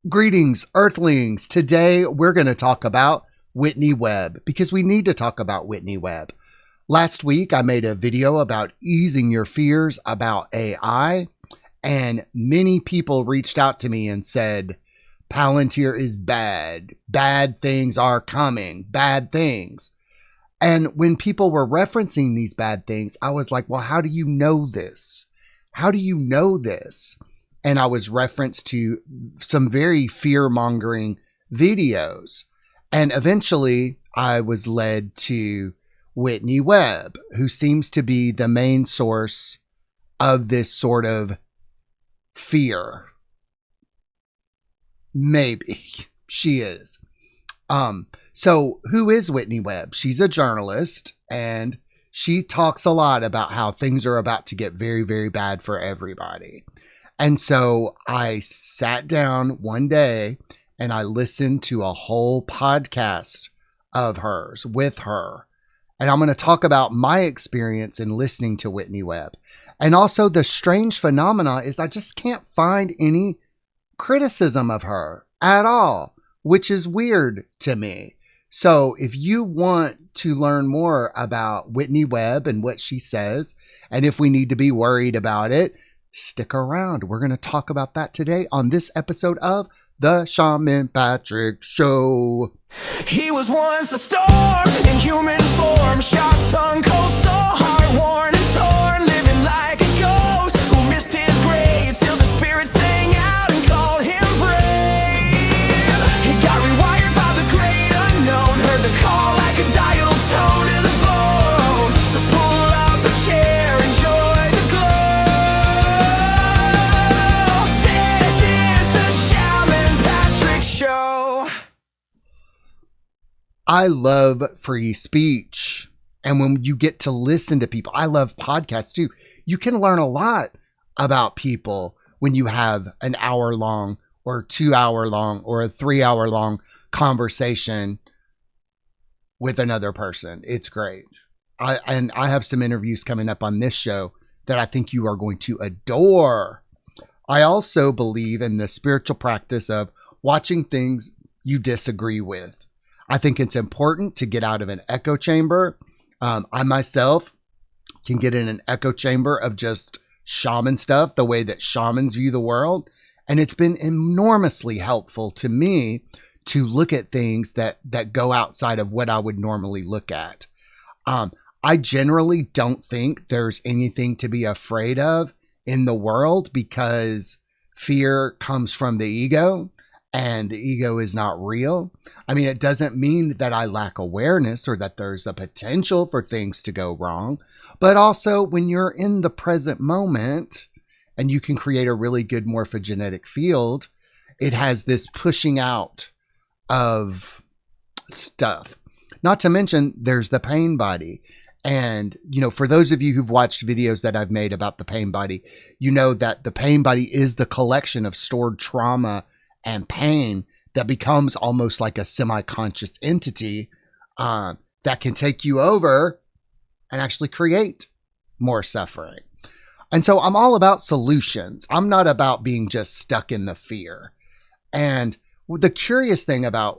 Greetings, Earthlings. Today we're going to talk about Whitney Webb because we need to talk about Whitney Webb. Last week I made a video about easing your fears about AI, and many people reached out to me and said, Palantir is bad. Bad things are coming. Bad things. And when people were referencing these bad things, I was like, well, how do you know this? How do you know this? And I was referenced to some very fear-mongering videos. And eventually I was led to Whitney Webb, who seems to be the main source of this sort of fear. Maybe she is. So who is Whitney Webb? She's a journalist, and she talks a lot about how things are about to get very, very bad for everybody. And so I sat down one day and I listened to a whole podcast of hers with her. And I'm going to talk about my experience in listening to Whitney Webb. And also the strange phenomena is I just can't find any criticism of her at all, which is weird to me. So if you want to learn more about Whitney Webb and what she says, and if we need to be worried about it, stick around. We're going to talk about that today on this episode of the Shaman Patrick Show. He was once a storm in human form, sharp tongue, cold sore, heart worn and torn, living like a ghost who missed his grave till the spirit sang out and called him brave. He got rewired by the great unknown, heard the call like a dial tone to the bone. So pull up a chair, enjoy the glow. This is the Shaman Patrick Show. I love free speech. And when you get to listen to people, I love podcasts too. You can learn a lot about people when you have an hour long or 2 hour long or a 3 hour long conversation with another person. It's great. I have some interviews coming up on this show that I think you are going to adore. I also believe in the spiritual practice of watching things you disagree with. I think it's important to get out of an echo chamber. I myself can get in an echo chamber of just shaman stuff, the way that shamans view the world. And it's been enormously helpful to me to look at things that go outside of what I would normally look at. I generally don't think there's anything to be afraid of in the world because fear comes from the ego. And the ego is not real. I mean, it doesn't mean that I lack awareness or that there's a potential for things to go wrong. But also when you're in the present moment and you can create a really good morphogenetic field, it has this pushing out of stuff. Not to mention there's the pain body. And, you know, for those of you who've watched videos that I've made about the pain body, you know that the pain body is the collection of stored trauma and pain that becomes almost like a semi-conscious entity that can take you over and actually create more suffering. And so I'm all about solutions. I'm not about being just stuck in the fear. And the curious thing about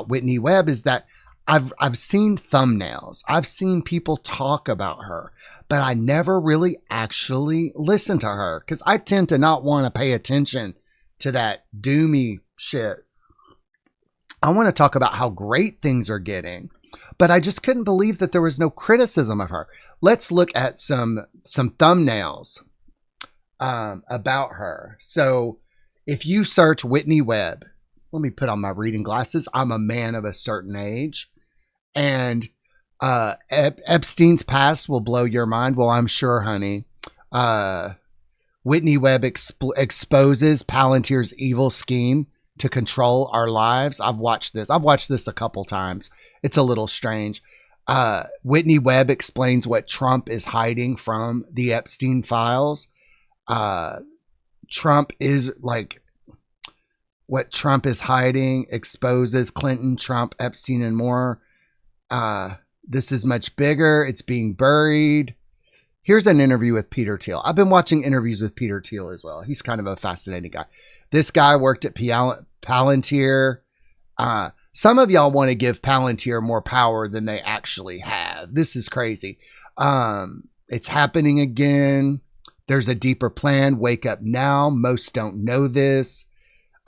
Whitney Webb is that I've seen thumbnails. I've seen people talk about her, but I never really actually listened to her because I tend to not want to pay attention to that doomy shit. I want to talk about how great things are getting, but I just couldn't believe that there was no criticism of her. Let's look at some thumbnails about her. So if you search Whitney Webb, let me put on my reading glasses. I'm a man of a certain age, and Epstein's past will blow your mind. Well, I'm sure, honey. Whitney Webb exposes Palantir's evil scheme to control our lives. I've watched this a couple times. It's a little strange. Whitney Webb explains what Trump is hiding from the Epstein files. Trump is like what Trump is hiding, exposes Clinton, Trump, Epstein, and more. This is much bigger. It's being buried. Here's an interview with Peter Thiel. I've been watching interviews with Peter Thiel as well. He's kind of a fascinating guy. This guy worked at Palantir. Some of y'all want to give Palantir more power than they actually have. This is crazy. It's happening again. There's a deeper plan. Wake up now. Most don't know this.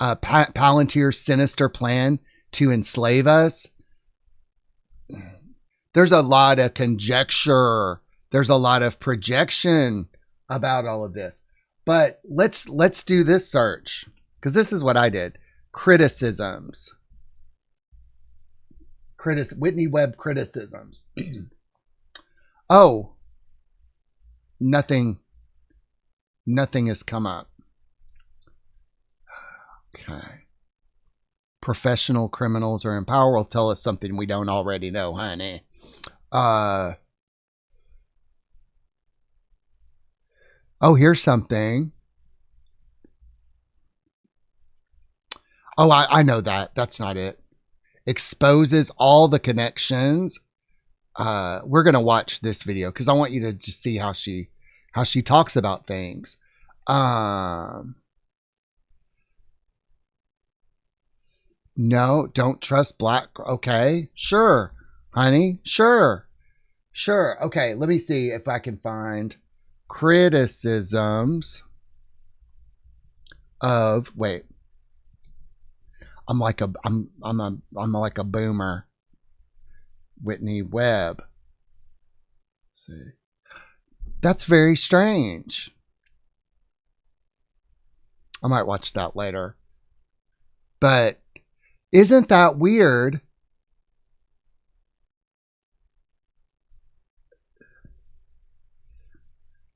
Palantir's sinister plan to enslave us. There's a lot of conjecture. There's a lot of projection about all of this. But let's do this search, because this is what I did. Criticisms. Whitney Webb criticisms. Oh, nothing has come up. Okay. Professional criminals are in power. Will tell us something we don't already know, honey. Oh, here's something. Oh, I know that. That's not it. Exposes all the connections. We're going to watch this video because I want you to just see how she talks about things. No, don't trust black. Okay, sure, honey. Sure. Okay, let me see if I can find criticisms of, wait. I'm like a boomer. Whitney Webb. Let's see. That's very strange. I might watch that later. But isn't that weird?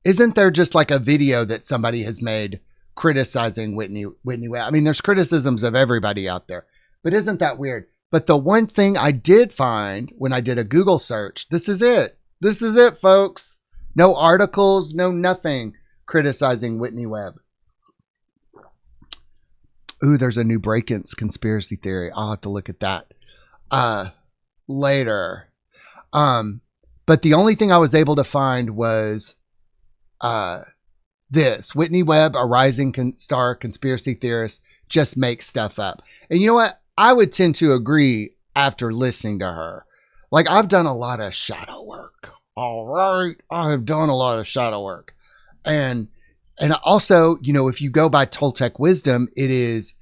Isn't there just like a video that somebody has made criticizing Whitney Webb? I mean, there's criticisms of everybody out there, but isn't that weird? But the one thing I did find when I did a Google search, this is it. This is it, folks. No articles, no nothing criticizing Whitney Webb. Ooh, there's a new break-ins conspiracy theory. I'll have to look at that later. But the only thing I was able to find was this. Whitney Webb, a rising star conspiracy theorist, just makes stuff up. And you know what? I would tend to agree after listening to her. Like, I've done a lot of shadow work. All right. I have done a lot of shadow work. And also, you know, if you go by Toltec wisdom, it's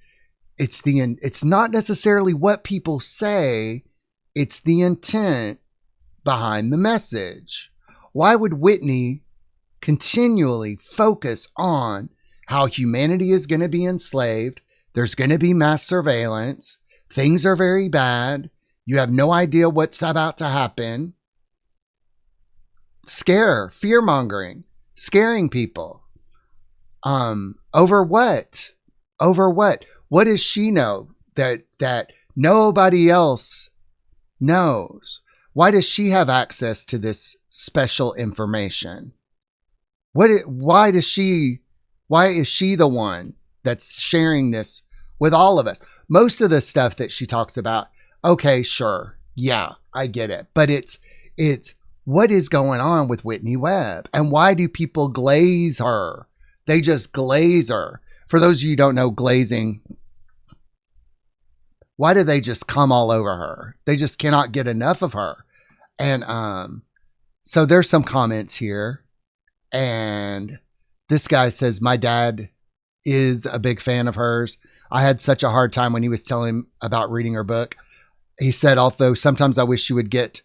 not necessarily what people say. It's the intent behind the message. Why would Whitney continually focus on how humanity is going to be enslaved? There's going to be mass surveillance. Things are very bad. You have no idea what's about to happen. Fearmongering, scaring people. Over what? Over what? What does she know that nobody else knows? Why does she have access to this special information? Why is she the one that's sharing this with all of us? Most of the stuff that she talks about, okay, sure. Yeah, I get it. But it's what is going on with Whitney Webb? And why do people glaze her? They just glaze her. For those of you who don't know glazing, why do they just come all over her? They just cannot get enough of her. And so there's some comments here. And this guy says, my dad is a big fan of hers. I had such a hard time when he was telling him about reading her book. He said, although sometimes I wish she would get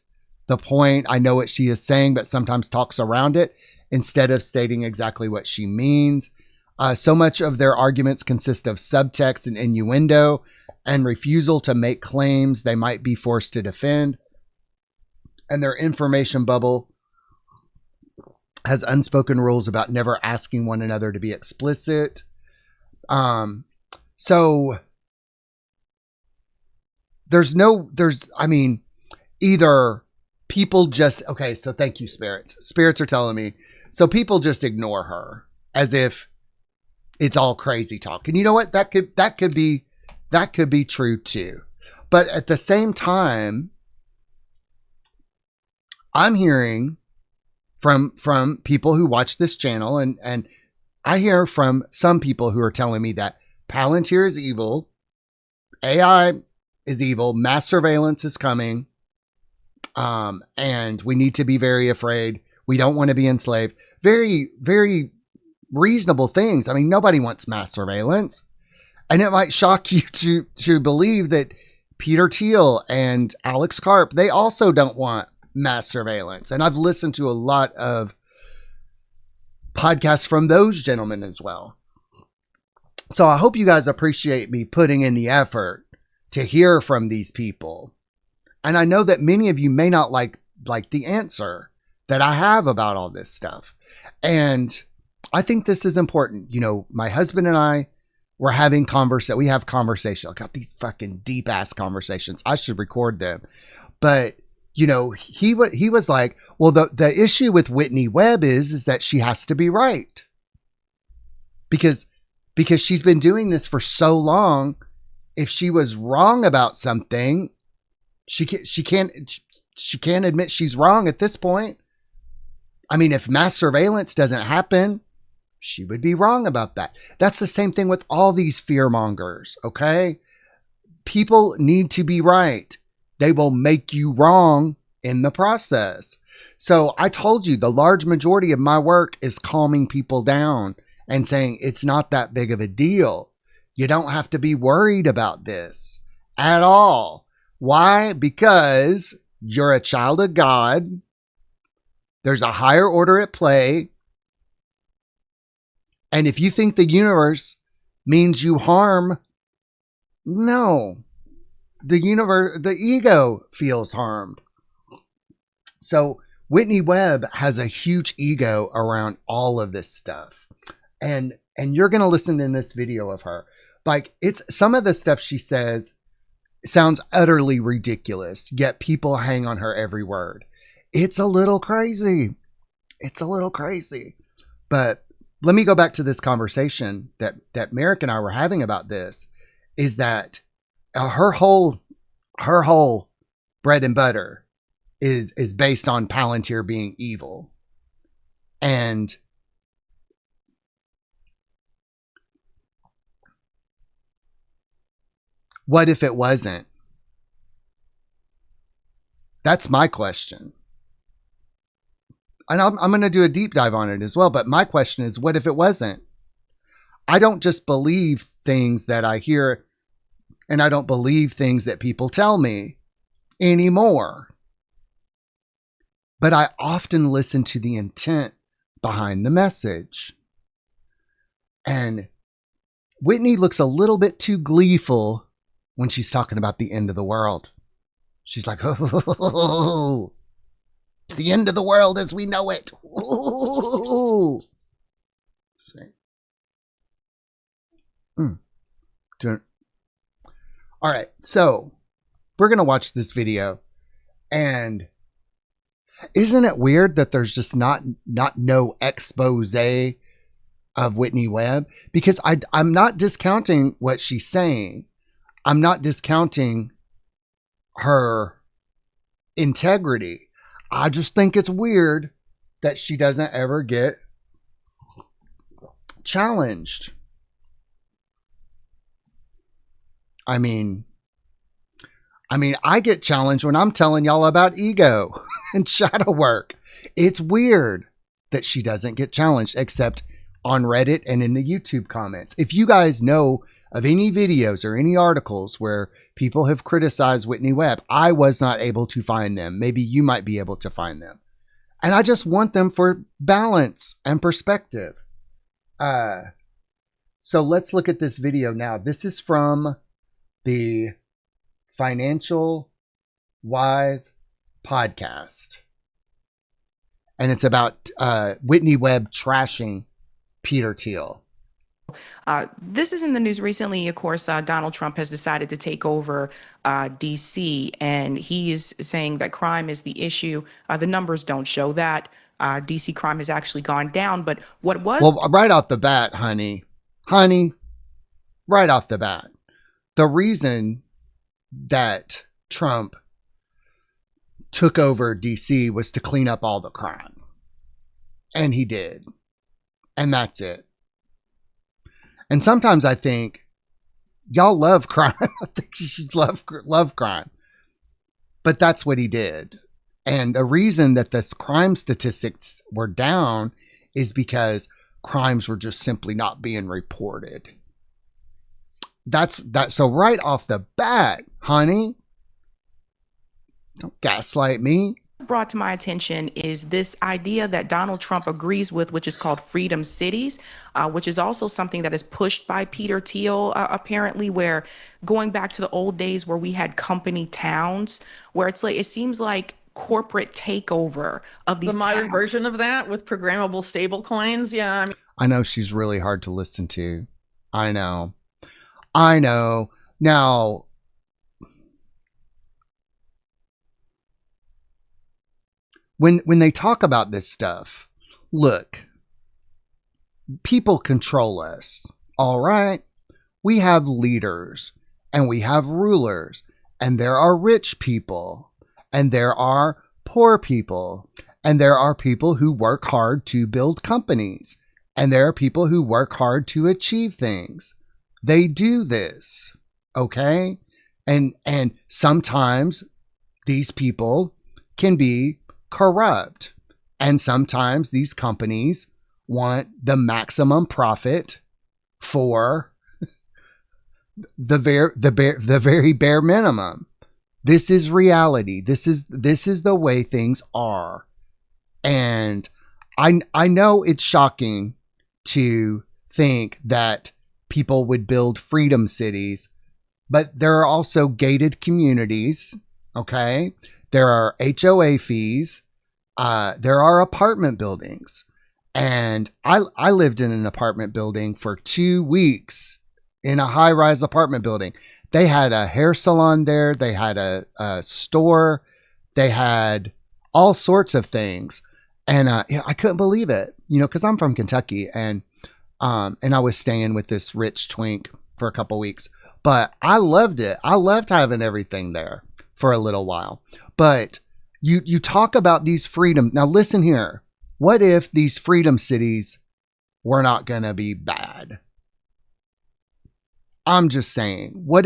the point. I know what she is saying, but sometimes talks around it instead of stating exactly what she means. So much of their arguments consist of subtext and innuendo and refusal to make claims they might be forced to defend. And their information bubble has unspoken rules about never asking one another to be explicit. So either people just, okay, so thank you, spirits. Spirits are telling me, so people just ignore her as if it's all crazy talk. And you know what? That could be true too. But at the same time, I'm hearing from people who watch this channel, and I hear from some people who are telling me that Palantir is evil AI is evil. Mass surveillance is coming. And we need to be very afraid. We don't want to be enslaved. Very, very reasonable things. I mean, nobody wants mass surveillance. And it might shock you to believe that Peter Thiel and Alex Karp, they also don't want mass surveillance. And I've listened to a lot of podcasts from those gentlemen as well. So I hope you guys appreciate me putting in the effort to hear from these people. And I know that many of you may not like the answer that I have about all this stuff. And I think this is important. You know, my husband and I were having we have conversation. I got these fucking deep ass conversations. I should record them. But, you know, he was like, well, the issue with Whitney Webb is that she has to be right. Because she's been doing this for so long. If she was wrong about something, she can't admit she's wrong at this point. I mean, if mass surveillance doesn't happen, she would be wrong about that. That's the same thing with all these fearmongers, okay? People need to be right. They will make you wrong in the process. So I told you the large majority of my work is calming people down and saying it's not that big of a deal. You don't have to be worried about this at all. Why? Because you're a child of God. There's a higher order at play. And if you think the universe means you harm, no. The ego feels harmed. So Whitney Webb has a huge ego around all of this stuff. And you're going to listen in this video of her. Like, it's some of the stuff she says sounds utterly ridiculous, yet people hang on her every word. It's a little crazy. It's a little crazy. But let me go back to this conversation that Merrick and I were having about this, is that her whole bread and butter is based on Palantir being evil. And what if it wasn't? That's my question. And I'm going to do a deep dive on it as well. But my question is, what if it wasn't? I don't just believe things that I hear, and I don't believe things that people tell me anymore. But I often listen to the intent behind the message. And Whitney looks a little bit too gleeful when she's talking about the end of the world. She's like, oh, it's the end of the world as we know it. Ooh. See. All right, so we're going to watch this video. And isn't it weird that there's just not no expose of Whitney Webb? Because I'm not discounting what she's saying. I'm not discounting her integrity. I just think it's weird that she doesn't ever get challenged. I mean, I get challenged when I'm telling y'all about ego and shadow work. It's weird that she doesn't get challenged, except on Reddit and in the YouTube comments. If you guys know of any videos or any articles where people have criticized Whitney Webb, I was not able to find them. Maybe you might be able to find them. And I just want them for balance and perspective. So let's look at this video now. This is from the Financial Wise podcast. And it's about Whitney Webb trashing Peter Thiel. This is in the news recently. Of course, Donald Trump has decided to take over D.C. and he is saying that crime is the issue. The numbers don't show that. D.C. crime has actually gone down. But what was... Well, right off the bat, honey, right off the bat, the reason that Trump took over D.C. was to clean up all the crime. And he did. And that's it. And sometimes I think y'all love crime. I think you love crime. But that's what he did. And the reason that this crime statistics were down is because crimes were just simply not being reported. That's that. So right off the bat, honey, don't gaslight me. Brought to my attention is this idea that Donald Trump agrees with, which is called freedom cities, which is also something that is pushed by Peter Thiel, apparently, where going back to the old days where we had company towns, where it's like, it seems like corporate takeover of these the modern towns. version of that with programmable stable coins. Yeah. I mean, I know she's really hard to listen to. I know. Now, when they talk about this stuff, look, people control us. All right. We have leaders and we have rulers, and there are rich people and there are poor people, and there are people who work hard to build companies, and there are people who work hard to achieve things. They do this. Okay. And sometimes these people can be corrupt. And sometimes these companies want the maximum profit for the very bare minimum. This is reality. This is the way things are. And I know it's shocking to think that people would build freedom cities, but there are also gated communities. Okay. There are HOA fees. There are apartment buildings. And I lived in an apartment building for 2 weeks in a high-rise apartment building. They had a hair salon there. They had a store. They had all sorts of things. And I couldn't believe it, because I'm from Kentucky, and I was staying with this rich twink for a couple weeks. But I loved it. I loved having everything there for a little while. But you talk about these freedom. Now listen here. What if these freedom cities were not going to be bad? I'm just saying, why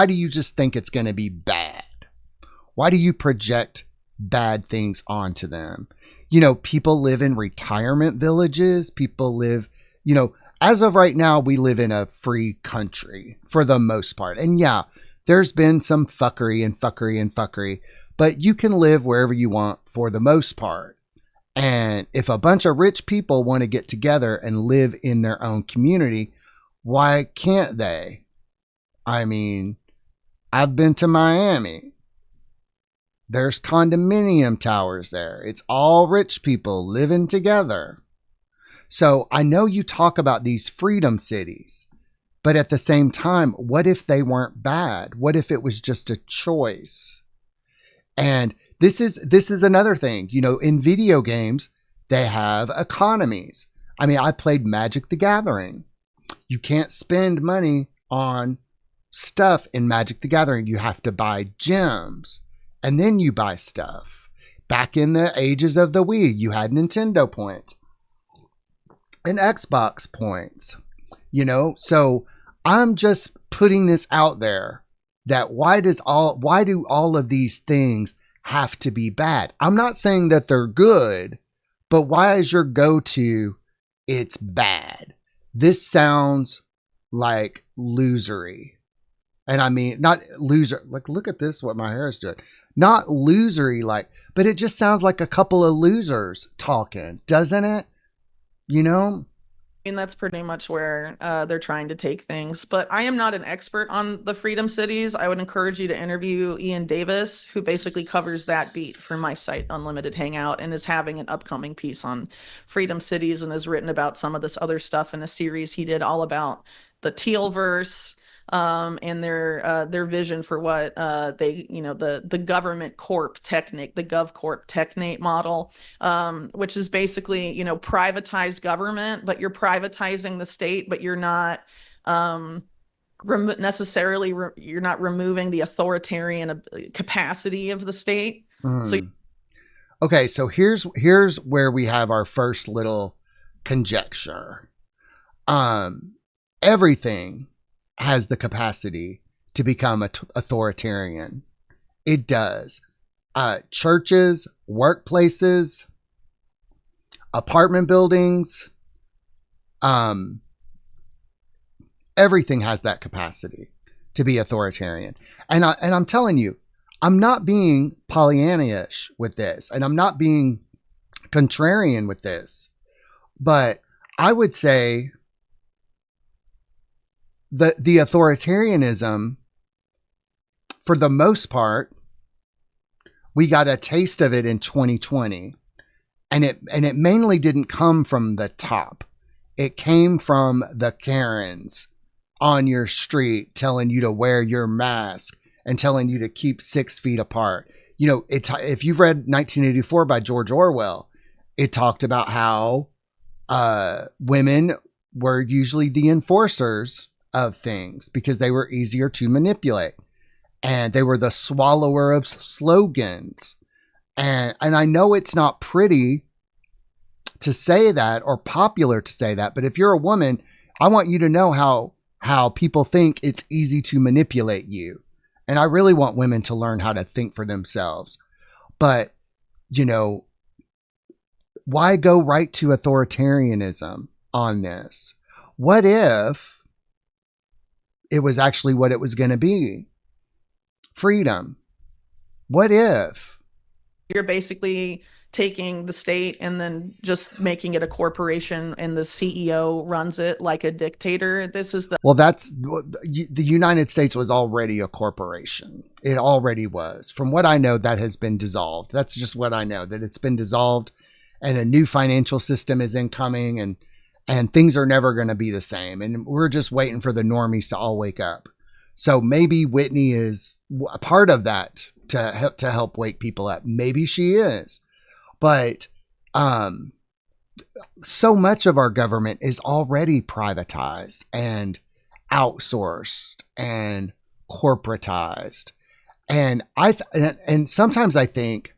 do you just think it's going to be bad? Why do you project bad things onto them? People live in retirement villages. People live, as of right now, we live in a free country for the most part. And yeah, there's been some fuckery, but you can live wherever you want for the most part. And if a bunch of rich people want to get together and live in their own community, why can't they? I mean, I've been to Miami. There's condominium towers there. It's all rich people living together. So I know you talk about these freedom cities, but at the same time, what if they weren't bad? What if it was just a choice? And this is another thing, in video games, they have economies. I mean, I played Magic the Gathering. You can't spend money on stuff in Magic the Gathering. You have to buy gems, and then you buy stuff. Back in the ages of the Wii, you had Nintendo points and Xbox points, So I'm just putting this out there that why do all of these things have to be bad? I'm not saying that they're good, but why is your go-to it's bad? This sounds like losery. And I mean, not loser, like, look at this, what my hair is doing. Not losery, but it just sounds like a couple of losers talking, doesn't it? I mean, that's pretty much where they're trying to take things. But I am not an expert on the freedom cities. I would encourage you to interview Ian Davis, who basically covers that beat for my site, Unlimited Hangout, and is having an upcoming piece on freedom cities and has written about some of this other stuff in a series he did all about the Tealverse. And their vision for what the government corp technique, the GovCorp technate model, which is basically, privatized government, but you're privatizing the state, but you're not necessarily you're not removing the authoritarian capacity of the state. So okay, so here's where we have our first little conjecture. Everything has the capacity to become authoritarian. It does. Churches, workplaces, apartment buildings, everything has that capacity to be authoritarian. And I'm telling you, I'm not being Pollyanna-ish with this, and I'm not being contrarian with this, but I would say the authoritarianism, for the most part, we got a taste of it in 2020, and it mainly didn't come from the top. It came from the Karens on your street telling you to wear your mask and telling you to keep 6 feet apart. You know, if you've read 1984 by George Orwell, it talked about how women were usually the enforcers of things because they were easier to manipulate, and they were the swallower of slogans. And I know it's not pretty to say that or popular to say that, but if you're a woman, I want you to know how people think it's easy to manipulate you. And I really want women to learn how to think for themselves. But, you know, why go right to authoritarianism on this? What if it was actually what it was going to be? Freedom. What if? You're basically taking the state and then just making it a corporation, and the CEO runs it like a dictator. This is the Well, the United States was already a corporation. It already was. From what I know, that has been dissolved. That's just what I know, that it's been dissolved, and a new financial system is incoming, and things are never going to be the same. And we're just waiting for the normies to all wake up. So maybe Whitney is a part of that to help wake people up. Maybe she is. But so much of our government is already privatized and outsourced and corporatized. And and sometimes I think,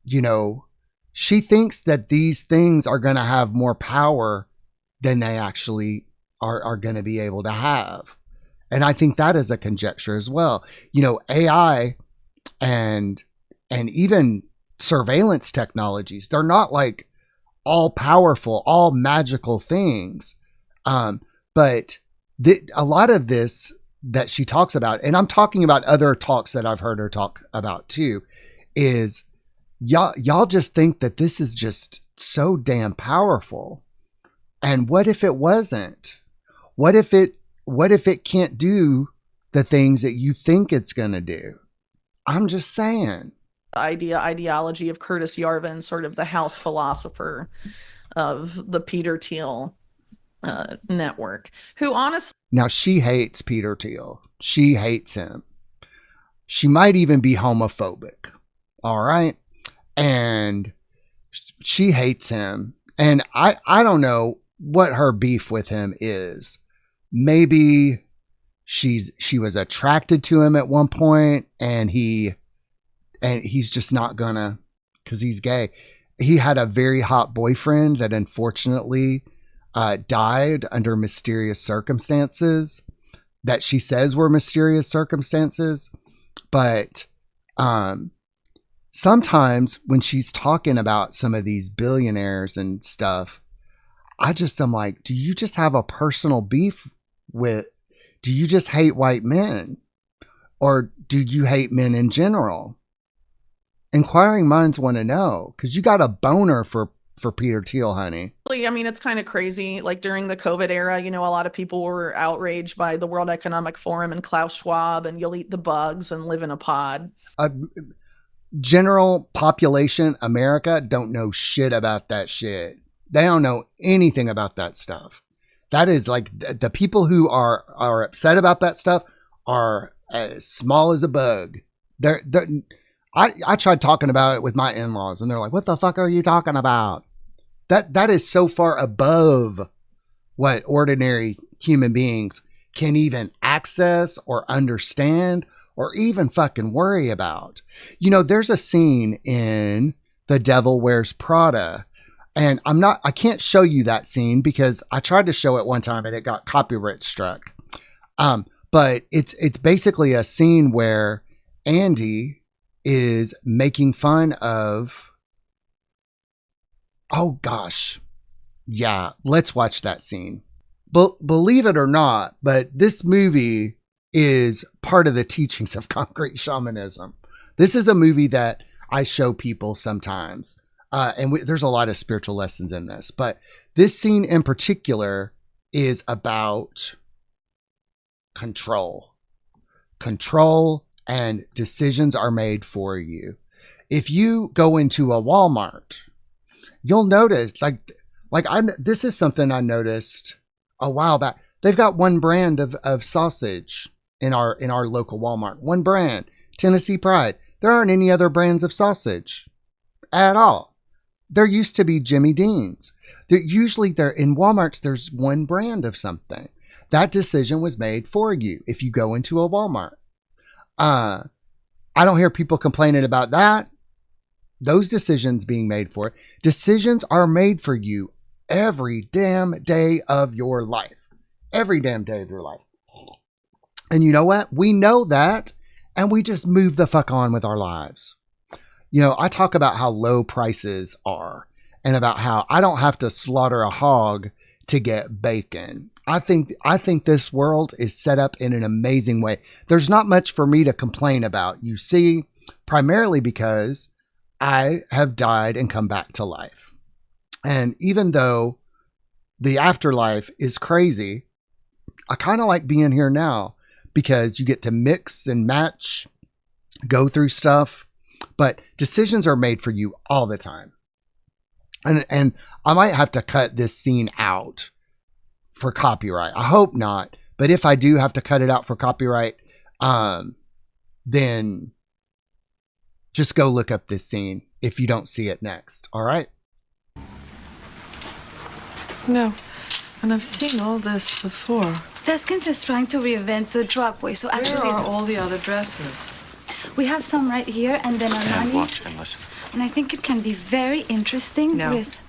you know, she thinks that these things are going to have more power than they actually are going to be able to have. And I think that is a conjecture as well. You know, AI and even surveillance technologies, they're not like all powerful, all magical things. But a lot of this that she talks about, and I'm talking about other talks that I've heard her talk about too, is y'all just think that this is just so damn powerful. And what if it wasn't? What if it can't do the things that you think it's going to do? I'm just saying. ideology of Curtis Yarvin, sort of the house philosopher of the Peter Thiel network, who honestly... Now, she hates Peter Thiel. She hates him. She might even be homophobic. All right. And she hates him. And I don't know what her beef with him is. Maybe she was attracted to him at one point, and he's just not gonna, because he's gay. He had a very hot boyfriend that unfortunately died under mysterious circumstances that she says were mysterious circumstances. But sometimes when she's talking about some of these billionaires and stuff, I'm like, do you just have a personal beef do you just hate white men? Or do you hate men in general? Inquiring minds want to know, because you got a boner for Peter Thiel, honey. I mean, it's kind of crazy. Like during the COVID era, you know, a lot of people were outraged by the World Economic Forum and Klaus Schwab and you'll eat the bugs and live in a pod. General population, America, don't know shit about that shit. They don't know anything about that stuff. That is like the people who are upset about that stuff are as small as a bug. I tried talking about it with my in-laws, and they're like, what the fuck are you talking about? That is so far above what ordinary human beings can even access or understand or even fucking worry about. You know, there's a scene in The Devil Wears Prada, and I can't show you that scene because I tried to show it one time and it got copyright struck. But it's basically a scene where Andy is making fun of. Oh gosh, yeah. Let's watch that scene. Believe it or not, but this movie is part of the teachings of concrete shamanism. This is a movie that I show people sometimes, and there's a lot of spiritual lessons in this. But this scene in particular is about control. Control, and decisions are made for you. If you go into a Walmart, you'll notice, this is something I noticed a while back. They've got one brand of sausage in our local Walmart. One brand, Tennessee Pride. There aren't any other brands of sausage at all. There used to be Jimmy Dean's. Usually in Walmarts, there's one brand of something. That decision was made for you if you go into a Walmart. I don't hear people complaining about that. Those decisions being made for it. Decisions are made for you every damn day of your life. Every damn day of your life. And you know what? We know that, and we just move the fuck on with our lives. You know, I talk about how low prices are and about how I don't have to slaughter a hog to get bacon. I think this world is set up in an amazing way. There's not much for me to complain about, you see, primarily because I have died and come back to life. And even though the afterlife is crazy, I kind of like being here now because you get to mix and match, go through stuff, but decisions are made for you all the time. And I might have to cut this scene out for copyright. I hope not, but if I do have to cut it out for copyright, then just go look up this scene if you don't see it next. All right? No, and I've seen all this before. Deskins is trying to reinvent the drugway, so actually Where are all the other dresses? we have some right here, and then And Armani. watch and listen. And I think it can be very interesting No. with...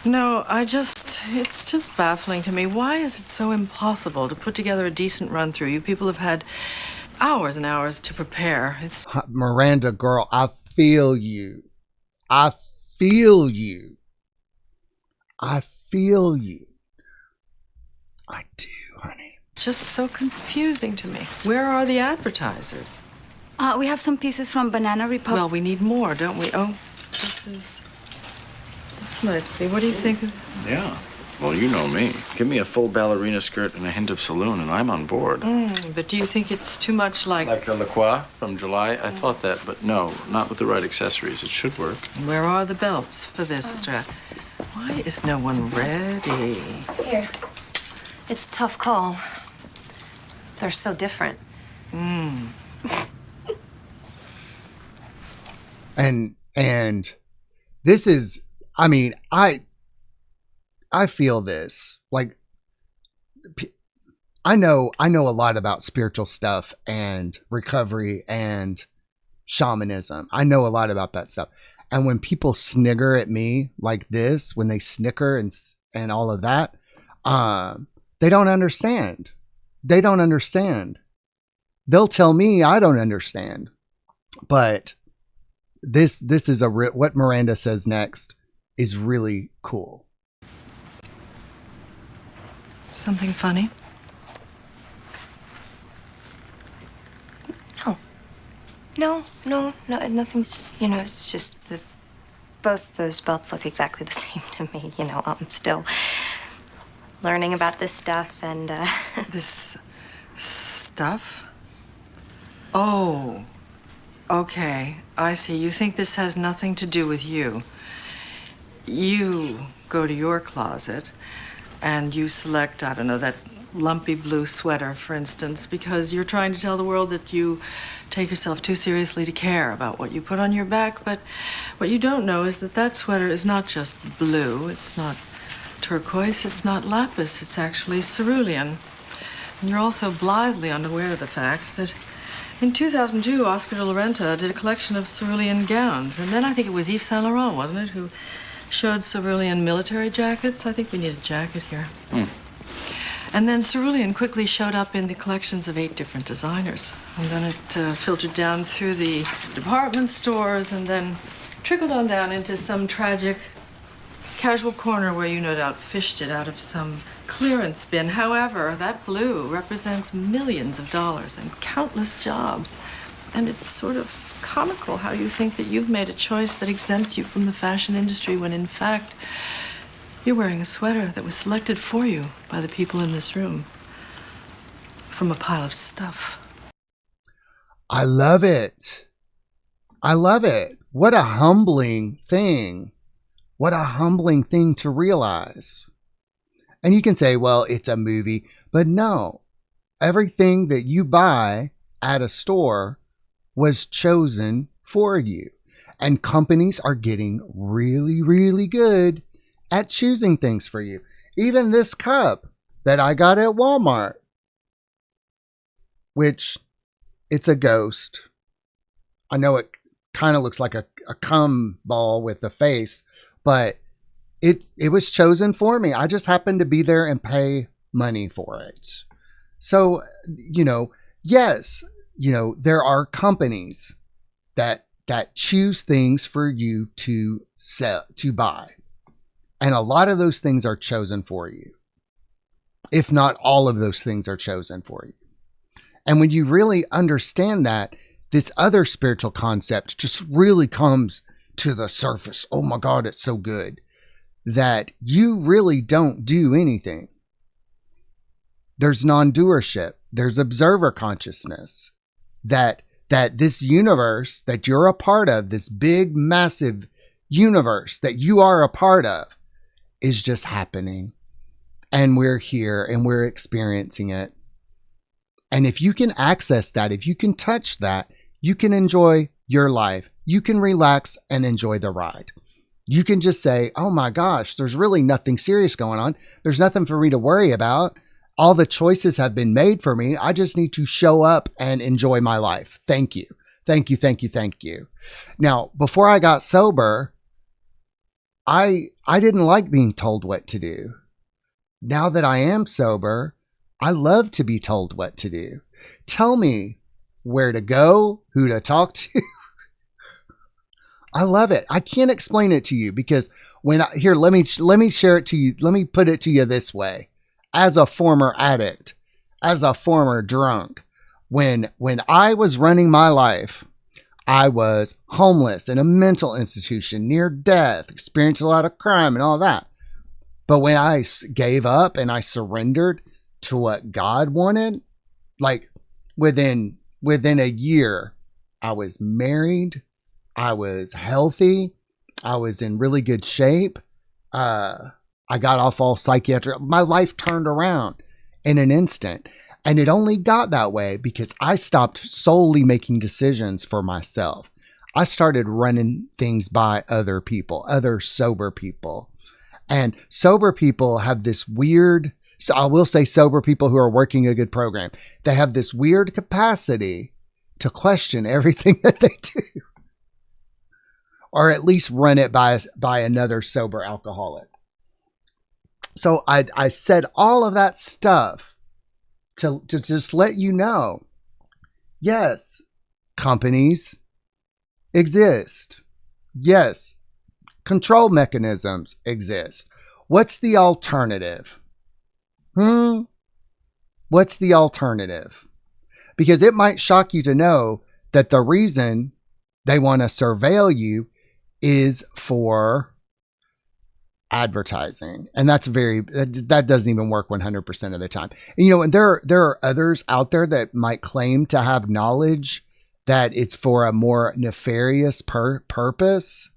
No, it's just baffling to me. Why is it so impossible to put together a decent run through? You people have had hours and hours to prepare. It's Miranda, girl, I feel you. I feel you. I feel you. I do, honey. just so confusing to me. Where are the advertisers? We have some pieces from Banana Republic. Well, we need more, don't we? Oh, this might be. What do you think of? Yeah. Well, you know me. Give me a full ballerina skirt and a hint of saloon, and I'm on board. But do you think it's too much like... Like a La Croix from July? I thought that, but no, not with the right accessories. It should work. Where are the belts for this dress? Why is no one ready? Here. It's a tough call. They're so different. And this is, I mean, I feel this, like, I know a lot about spiritual stuff and recovery and shamanism. I know a lot about that stuff. And when people snigger at me like this, when they snicker and all of that, they don't understand. They don't understand. They'll tell me I don't understand. But this is what Miranda says next is really cool. Something funny? No, nothing's, it's just that both those belts look exactly the same to me. I'm still learning about this stuff and, This stuff? Oh, okay. I see. You think this has nothing to do with you. You go to your closet and you select, I don't know, that lumpy blue sweater, for instance, because you're trying to tell the world that you take yourself too seriously to care about what you put on your back. But what you don't know is that that sweater is not just blue. It's not turquoise. It's not lapis. It's actually cerulean. And you're also blithely unaware of the fact that in 2002, Oscar de la Renta did a collection of cerulean gowns. And then I think it was Yves Saint Laurent, wasn't it, who showed cerulean military jackets? I think we need a jacket here. And then cerulean quickly showed up in the collections of 8 different designers. And then it filtered down through the department stores and then trickled on down into some tragic casual corner where you no doubt fished it out of some clearance bin. However, that blue represents millions of dollars and countless jobs. And it's sort of comical how you think that you've made a choice that exempts you from the fashion industry when in fact you're wearing a sweater that was selected for you by the people in this room from a pile of stuff. I love it. I love it. What a humbling thing. What a humbling thing to realize. And you can say, well, it's a movie, but no. Everything that you buy at a store was chosen for you. And companies are getting really, really good at choosing things for you. Even this cup that I got at Walmart, which it's a ghost. I know it kind of looks like a cum ball with a face, but it was chosen for me. I just happened to be there and pay money for it. So, yes, there are companies that choose things for you to sell, to buy. And a lot of those things are chosen for you. If not all of those things are chosen for you. And when you really understand that, this other spiritual concept just really comes to the surface. Oh my God, it's so good. That you really don't do anything. There's non-doership. There's observer consciousness. That this universe that you're a part of, this big, massive universe that you are a part of, is just happening. And we're here and we're experiencing it. And if you can access that, if you can touch that, you can enjoy your life. You can relax and enjoy the ride. You can just say, oh my gosh, there's really nothing serious going on. There's nothing for me to worry about. All the choices have been made for me. I just need to show up and enjoy my life. Thank you. Thank you. Thank you. Thank you. Now, before I got sober, I didn't like being told what to do. Now that I am sober, I love to be told what to do. Tell me where to go, who to talk to. I love it. I can't explain it to you because let me share it to you. Let me put it to you this way. As a former addict, as a former drunk, when I was running my life, I was homeless in a mental institution, near death, experienced a lot of crime and all that. But when I gave up and I surrendered to what God wanted, like within a year, I was married, I was healthy, I was in really good shape. I got off all psychiatric. My life turned around in an instant. And it only got that way because I stopped solely making decisions for myself. I started running things by other people, other sober people. And sober people have this weird, so I will say sober people who are working a good program, they have this weird capacity to question everything that they do. Or at least run it by another sober alcoholic. So I said all of that stuff to just let you know, yes, companies exist. Yes, control mechanisms exist. What's the alternative? What's the alternative? Because it might shock you to know that the reason they want to surveil you is for advertising. And that doesn't even work 100% of the time. And, and there are others out there that might claim to have knowledge that it's for a more nefarious purpose.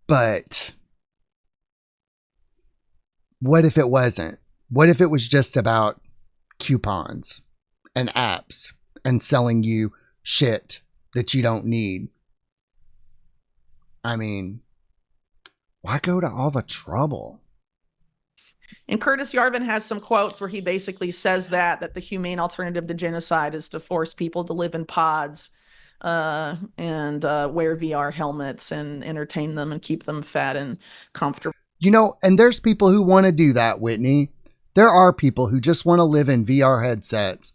But what if it wasn't? What if it was just about coupons and apps and selling you shit that you don't need? I mean, why go to all the trouble? And Curtis Yarvin has some quotes where he basically says that the humane alternative to genocide is to force people to live in pods and wear VR helmets and entertain them and keep them fat and comfortable. And there's people who want to do that, Whitney. There are people who just want to live in VR headsets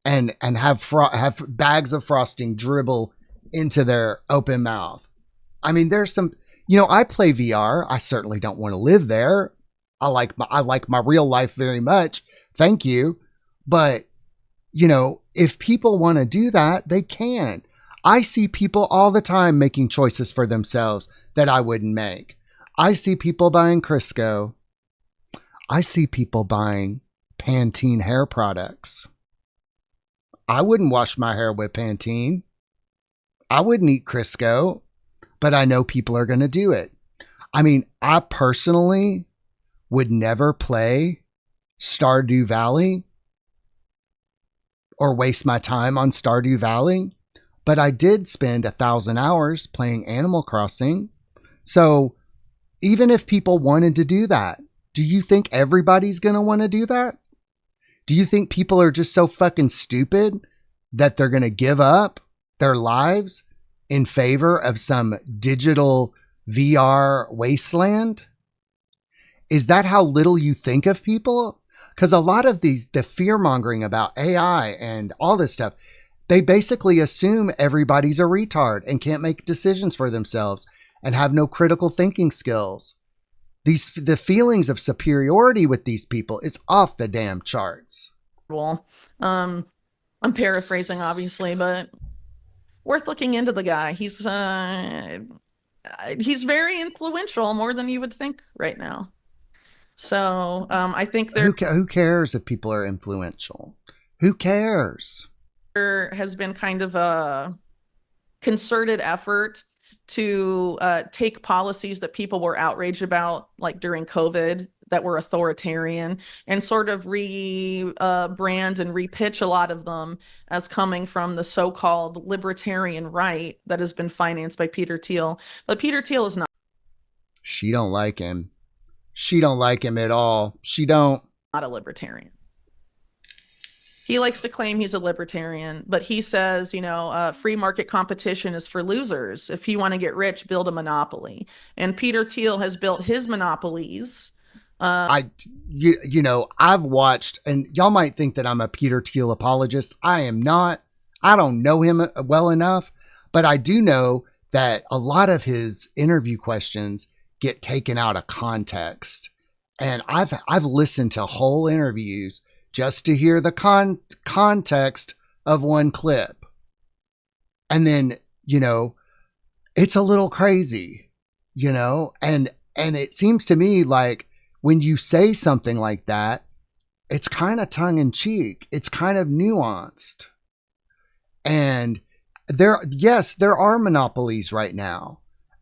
and have bags of frosting dribble into their open mouth. I mean, there's some, I play VR. I certainly don't want to live there. I like my real life very much. Thank you. But, if people want to do that, they can. I see people all the time making choices for themselves that I wouldn't make. I see people buying Crisco. I see people buying Pantene hair products. I wouldn't wash my hair with Pantene. I wouldn't eat Crisco, but I know people are going to do it. I mean, I personally would never play Stardew Valley or waste my time on Stardew Valley, but I did spend 1,000 hours playing Animal Crossing. So even if people wanted to do that, do you think everybody's going to want to do that? Do you think people are just so fucking stupid that they're going to give up their lives in favor of some digital VR wasteland? Is that how little you think of people? Because a lot of the fear mongering about AI and all this stuff, they basically assume everybody's a retard and can't make decisions for themselves and have no critical thinking skills. The feelings of superiority with these people is off the damn charts. Well, I'm paraphrasing, obviously, but worth looking into the guy. He's very influential, more than you would think right now. So I think who cares if people are influential? Who cares? There has been kind of a concerted effort to take policies that people were outraged about, like during COVID, that were authoritarian, and sort of rebrand and repitch a lot of them as coming from the so-called libertarian right that has been financed by Peter Thiel. But Peter Thiel is not. She don't like him. She don't like him at all. She don't. Not a libertarian. He likes to claim he's a libertarian, but he says, free market competition is for losers. If you want to get rich, build a monopoly. And Peter Thiel has built his monopolies. I've watched, and y'all might think that I'm a Peter Thiel apologist. I am not. I don't know him well enough, but I do know that a lot of his interview questions get taken out of context. And I've listened to whole interviews just to hear the context of one clip. And then, it's a little crazy, and it seems to me like when you say something like that, it's kind of tongue in cheek. It's kind of nuanced. And there are monopolies right now.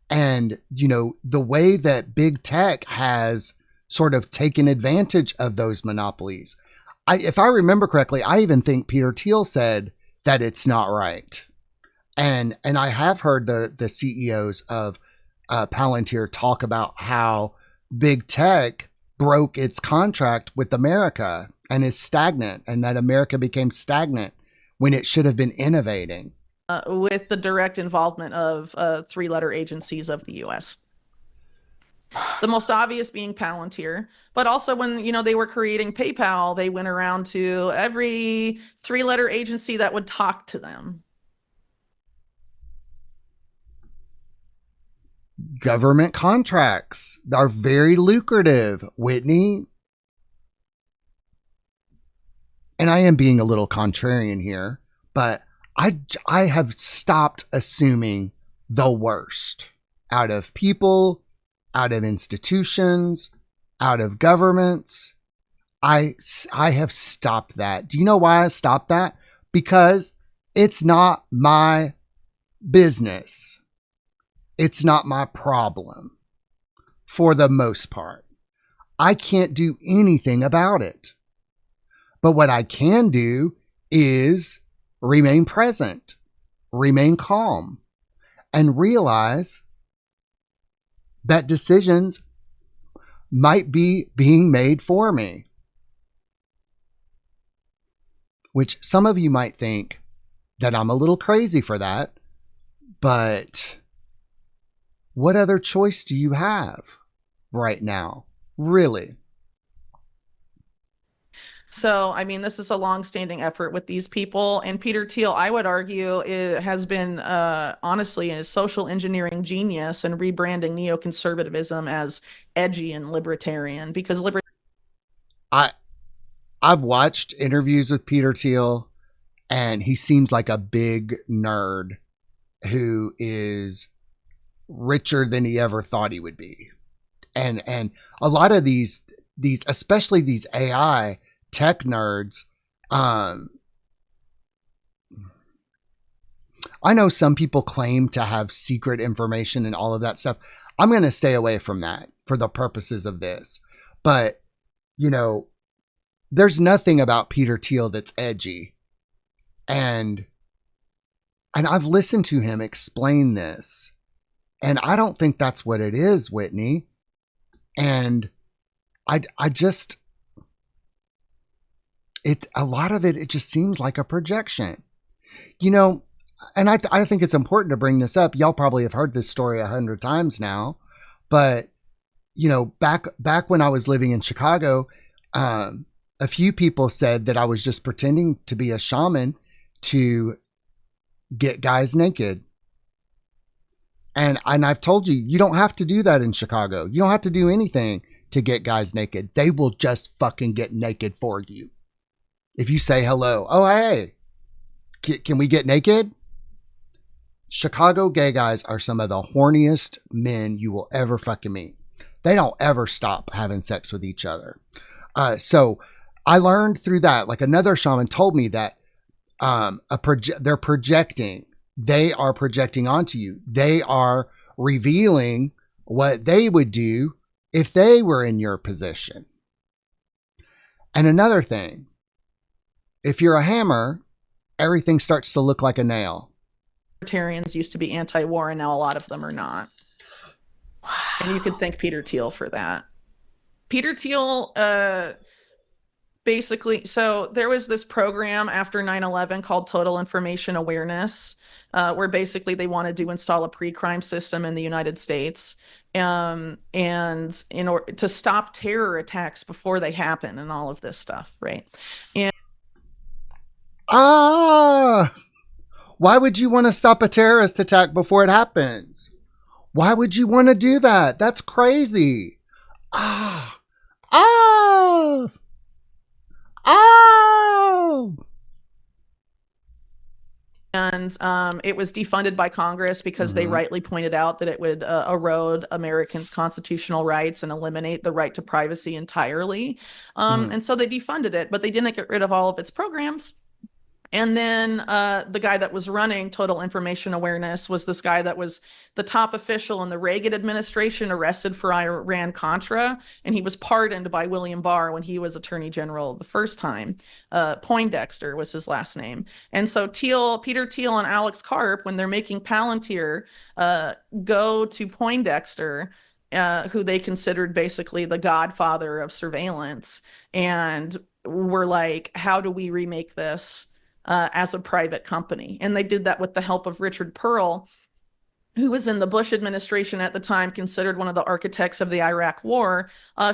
And, the way that big tech has sort of taken advantage of those monopolies. If I remember correctly, I even think Peter Thiel said that it's not right. And I have heard the CEOs of Palantir talk about how big tech broke its contract with America and is stagnant, and that America became stagnant when it should have been innovating. With the direct involvement of three-letter agencies of the U.S. The most obvious being Palantir, but also when, they were creating PayPal, they went around to every three-letter agency that would talk to them. Government contracts are very lucrative, Whitney. And I am being a little contrarian here, but I have stopped assuming the worst out of people, out of institutions, out of governments. I have stopped that. Do you know why I stopped that? Because it's not my business. It's not my problem for the most part. I can't do anything about it. But what I can do is remain present, remain calm, and realize that decisions might be being made for me. Which some of you might think that I'm a little crazy for that, but what other choice do you have? right now. Really. So, I mean, this is a long-standing effort with these people. And Peter Thiel, I would argue, has been honestly a social engineering genius and rebranding neoconservatism as edgy and libertarian, because I've watched interviews with Peter Thiel, and he seems like a big nerd who is richer than he ever thought he would be. And a lot of these especially these AI tech nerds, I know some people claim to have secret information and all of that stuff. I'm going to stay away from that for the purposes of this. But, you know, there's nothing about Peter Thiel that's edgy. And I've listened to him explain this. And I don't think that's what it is, Whitney. And I just, a lot of it just seems like a projection, you know. And I think it's important to bring this up. Y'all probably have heard this story 100 times now, but you know, back when I was living in Chicago, a few people said that I was just pretending to be a shaman to get guys naked. And I've told you, you don't have to do that in Chicago. You don't have to do anything to get guys naked. They will just fucking get naked for you. If you say hello, oh, hey, can we get naked? Chicago gay guys are some of the horniest men you will ever fucking meet. They don't ever stop having sex with each other. So I learned through that, like another shaman told me that they're projecting. They are projecting onto you. They are revealing what they would do if they were in your position. And another thing, if you're a hammer, everything starts to look like a nail. Libertarians used to be anti-war, and now a lot of them are not. Wow. And you could thank Peter Thiel for that. Peter Thiel, basically, so there was this program after 9/11 called Total Information Awareness, where basically they wanted to install a pre-crime system in the United States, and in order to stop terror attacks before they happen and all of this stuff, right? And why would you want to stop a terrorist attack before it happens? Why would you want to do that? That's crazy. And it was defunded by Congress because they rightly pointed out that it would erode Americans' constitutional rights and eliminate the right to privacy entirely. And so they defunded it, but they didn't get rid of all of its programs. And then the guy that was running Total Information Awareness was this guy that was the top official in the Reagan administration, arrested for Iran-Contra, and he was pardoned by William Barr when he was Attorney General the first time. Poindexter was his last name. And so Peter Thiel and Alex Karp, when they're making Palantir, go to Poindexter, who they considered basically the godfather of surveillance, and were like, how do we remake this as a private company? And they did that with the help of Richard Pearl, who was in the Bush administration at the time, considered one of the architects of the Iraq War,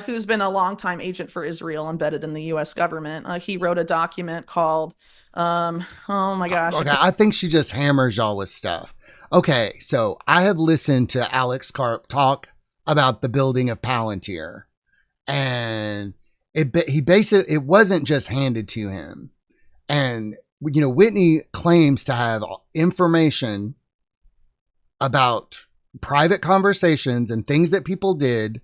who's been a longtime agent for Israel embedded in the U.S. government. He wrote a document called, oh my gosh. Okay, I think she just hammers y'all with stuff. Okay, so I have listened to Alex Karp talk about the building of Palantir, and it wasn't just handed to him. And you know, Whitney claims to have information about private conversations and things that people did,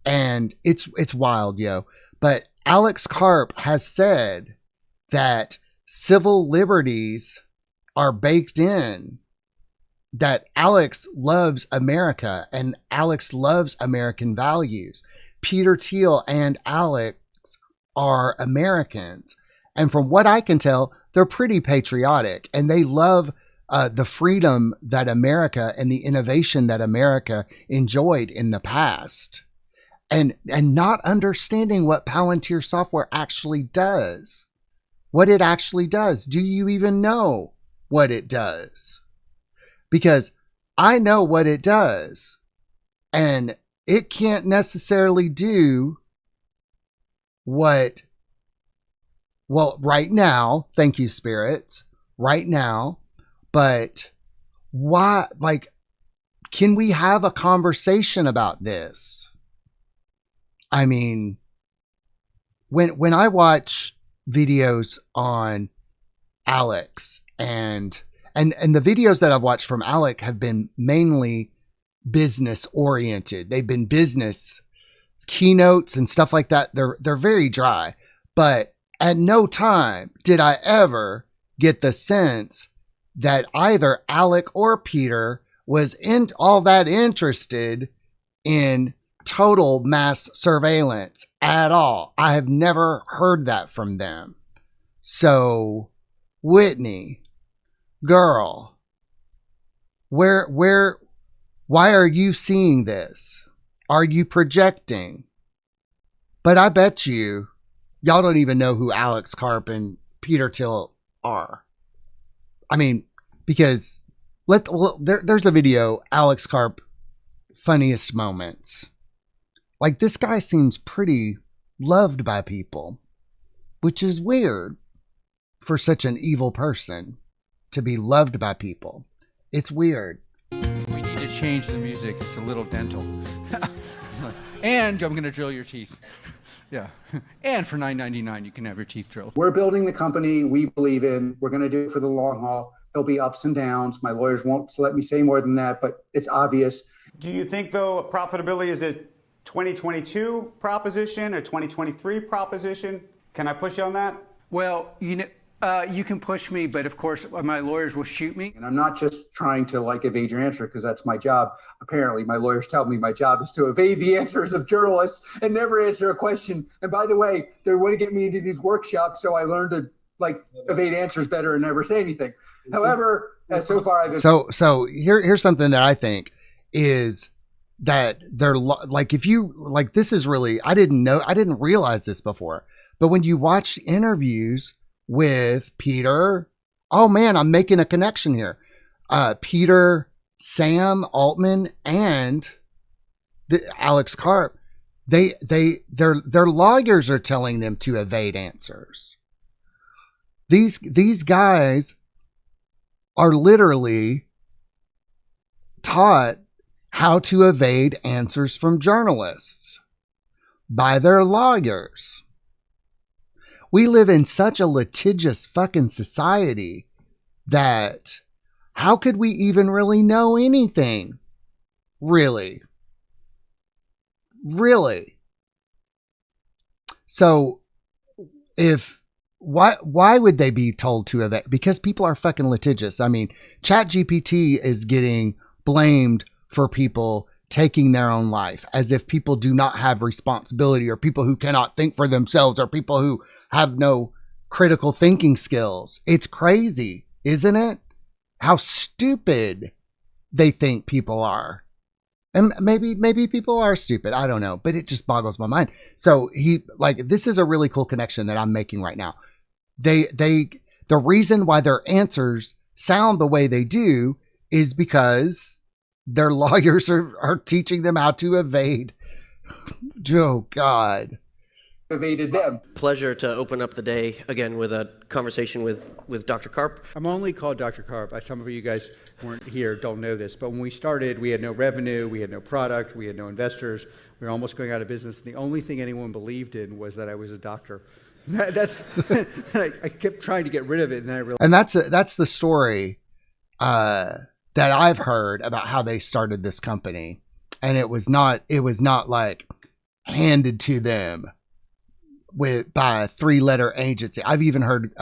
and it's wild, yo. But Alex Karp has said that civil liberties are baked in, that Alex loves America and Alex loves American values. Peter Thiel and Alex are Americans. And from what I can tell, they're pretty patriotic, and they love the freedom that America and the innovation that America enjoyed in the past, and not understanding what Palantir software actually does. What it actually does. Do you even know what it does? Because I know what it does. And it can't necessarily do what, well, right now, thank you, spirits, right now, but why, like, can we have a conversation about this? I mean, when I watch videos on Alex and the videos that I've watched from Alec have been mainly business oriented. They've been business keynotes and stuff like that. They're very dry, but at no time did I ever get the sense that either Alec or Peter was in all that interested in total mass surveillance at all. I have never heard that from them. So, Whitney, girl, why are you seeing this? Are you projecting? But I bet y'all don't even know who Alex Karp and Peter Thiel are. I mean, because there's a video, Alex Karp, funniest moments. Like, this guy seems pretty loved by people, which is weird for such an evil person to be loved by people. It's weird. We need to change the music. It's a little dental. And I'm going to drill your teeth. Yeah. And for $9.99, you can have your teeth drilled. We're building the company we believe in. We're going to do it for the long haul. There'll be ups and downs. My lawyers won't let me say more than that, but it's obvious. Do you think, though, profitability is a 2022 proposition or 2023 proposition? Can I push you on that? Well, you can push me, but of course, my lawyers will shoot me. And I'm not just trying to evade your answer because that's my job. Apparently, my lawyers tell me my job is to evade the answers of journalists and never answer a question. And by the way, they want to get me into these workshops so I learn to evade answers better and never say anything. However, so far I've been... So here's something that I think is that they're like, if you like, this is really, I didn't realize this before, but when you watch interviews with Peter, oh man, I'm making a connection here. Peter, Sam Altman, and Alex Karp, their lawyers are telling them to evade answers. These guys are literally taught how to evade answers from journalists by their lawyers. We live in such a litigious fucking society that how could we even really know anything? Really? So why would they be told to evade? Because people are fucking litigious. I mean, ChatGPT is getting blamed for people taking their own life, as if people do not have responsibility, or people who cannot think for themselves, or people who have no critical thinking skills. It's crazy, isn't it? How stupid they think people are. And maybe people are stupid. I don't know, but it just boggles my mind. So this is a really cool connection that I'm making right now. The reason why their answers sound the way they do is because their lawyers are teaching them how to evade. Oh, God. Evaded them. Pleasure to open up the day again with a conversation with Dr. Karp. I'm only called Dr. Karp. Some of you guys weren't here, don't know this, but when we started, we had no revenue, we had no product, we had no investors. We were almost going out of business. And the only thing anyone believed in was that I was a doctor. That's I kept trying to get rid of it, and then I realized. And that's the story that I've heard about how they started this company, and it was not like handed to them by a 3-letter agency. I've even heard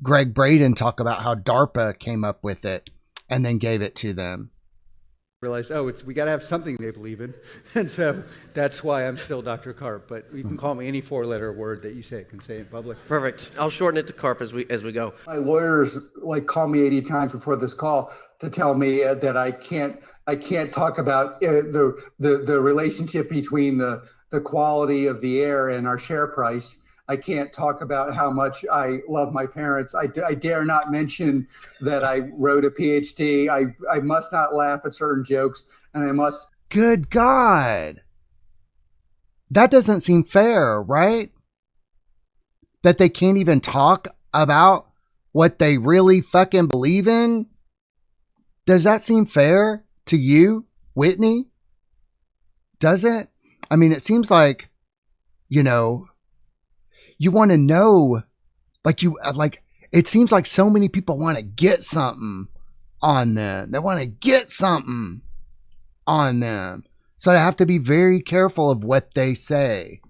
Greg Braden talk about how DARPA came up with it and then gave it to them. Realized, we got to have something they believe in, and so that's why I'm still Dr. Karp. But you can call me any 4-letter word that you can say in public. Perfect. I'll shorten it to Karp as we go. My lawyers call me 80 times before this call to tell me that I can't talk about the relationship between the quality of the air and our share price. I can't talk about how much I love my parents. I dare not mention that I wrote a PhD. I must not laugh at certain jokes, and I must Good God. That doesn't seem fair, right? That they can't even talk about what they really fucking believe in? Does that seem fair to you, Whitney? Does it? I mean, it seems like, you want to know, it seems like so many people want to get something on them. They want to get something on them. So they have to be very careful of what they say.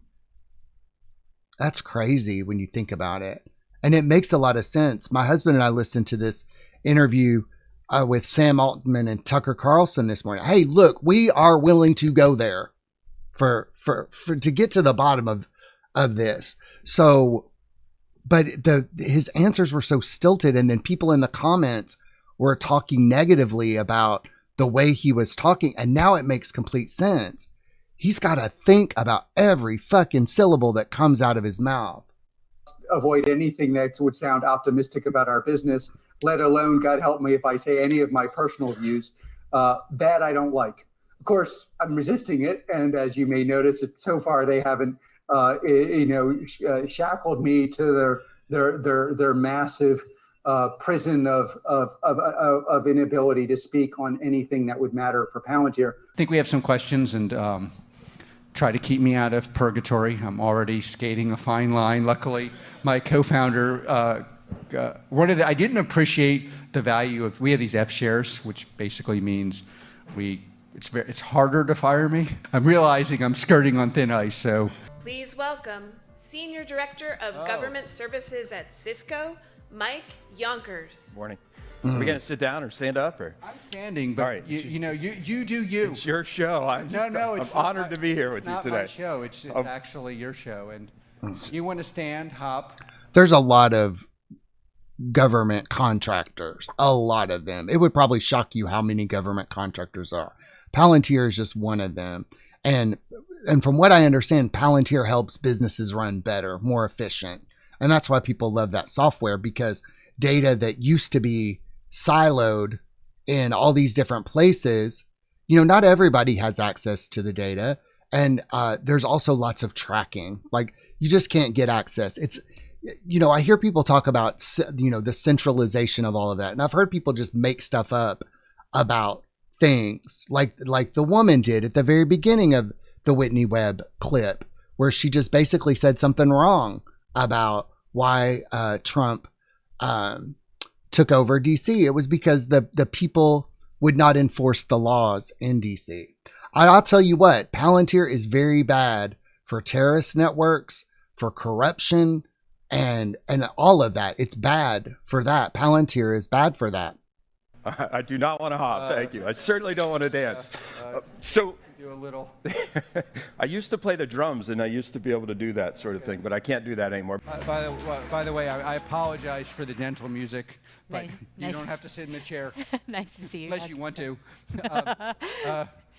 That's crazy when you think about it. And it makes a lot of sense. My husband and I listened to this interview with Sam Altman and Tucker Carlson this morning. Hey, look, we are willing to go there for to get to the bottom of this. So, but his answers were so stilted, and then people in the comments were talking negatively about the way he was talking, and now it makes complete sense. He's got to think about every fucking syllable that comes out of his mouth. Avoid anything that would sound optimistic about our business, let alone, God help me if I say any of my personal views. That I don't like. Of course, I'm resisting it, and as you may notice, so far they haven't, shackled me to their massive prison of inability to speak on anything that would matter for Palantir. I think we have some questions, and try to keep me out of purgatory. I'm already skating a fine line. Luckily, my co-founder, I didn't appreciate the value of, we have these F shares, which basically means it's harder to fire me. I'm realizing I'm skirting on thin ice, so. Please welcome Senior Director of Government Services at Cisco, Mike Yonkers. Morning. Are we going to sit down or stand up? Or? I'm standing, but right. you do you. It's your show. I'm honored to be here with you today. It's not my show. It's actually your show. And you want to stand, hop. There's a lot of government contractors, a lot of them. It would probably shock you how many government contractors are. Palantir is just one of them. And from what I understand, Palantir helps businesses run better, more efficient. And that's why people love that software, because data that used to be siloed in all these different places, not everybody has access to the data. And there's also lots of tracking. Like, you just can't get access. It's, I hear people talk about, the centralization of all of that. And I've heard people just make stuff up about things like the woman did at the very beginning of the Whitney Webb clip, where she just basically said something wrong about why Trump took over DC. It was because the people would not enforce the laws in DC. I'll tell you what, Palantir is very bad for terrorist networks, for corruption, and all of that. It's bad for that. Palantir is bad for that. I do not want to hop. Thank you. I certainly don't want to dance. So do a little. I used to play the drums, and I used to be able to do that sort of thing, but I can't do that anymore. By the way, I apologize for the gentle music, but Nice. you don't have to sit in the chair. Nice to see you. Unless you want to.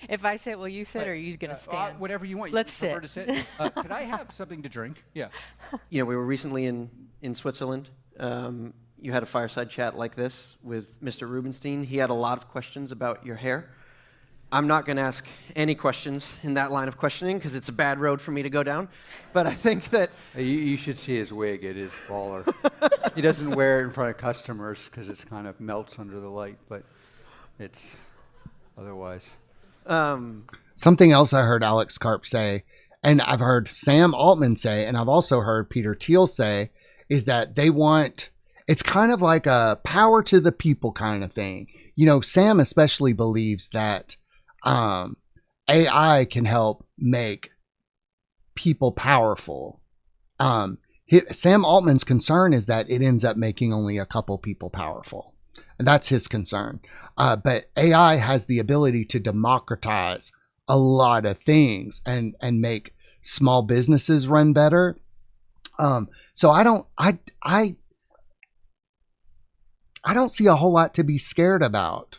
If I sit, will you sit, or are you going to stand? Whatever you want. Let's you prefer sit. to sit. Could I have something to drink? Yeah. We were recently in Switzerland. You had a fireside chat like this with Mr. Rubenstein. He had a lot of questions about your hair. I'm not going to ask any questions in that line of questioning because it's a bad road for me to go down. But I think that... You should see his wig. It is baller. He doesn't wear it in front of customers because it kind of melts under the light, but it's otherwise. Something else I heard Alex Karp say, and I've heard Sam Altman say, and I've also heard Peter Thiel say, is that they want... It's kind of like a power to the people kind of thing. Sam especially believes that AI can help make people powerful. Sam Altman's concern is that it ends up making only a couple people powerful. And that's his concern. But AI has the ability to democratize a lot of things and make small businesses run better. So I don't see a whole lot to be scared about.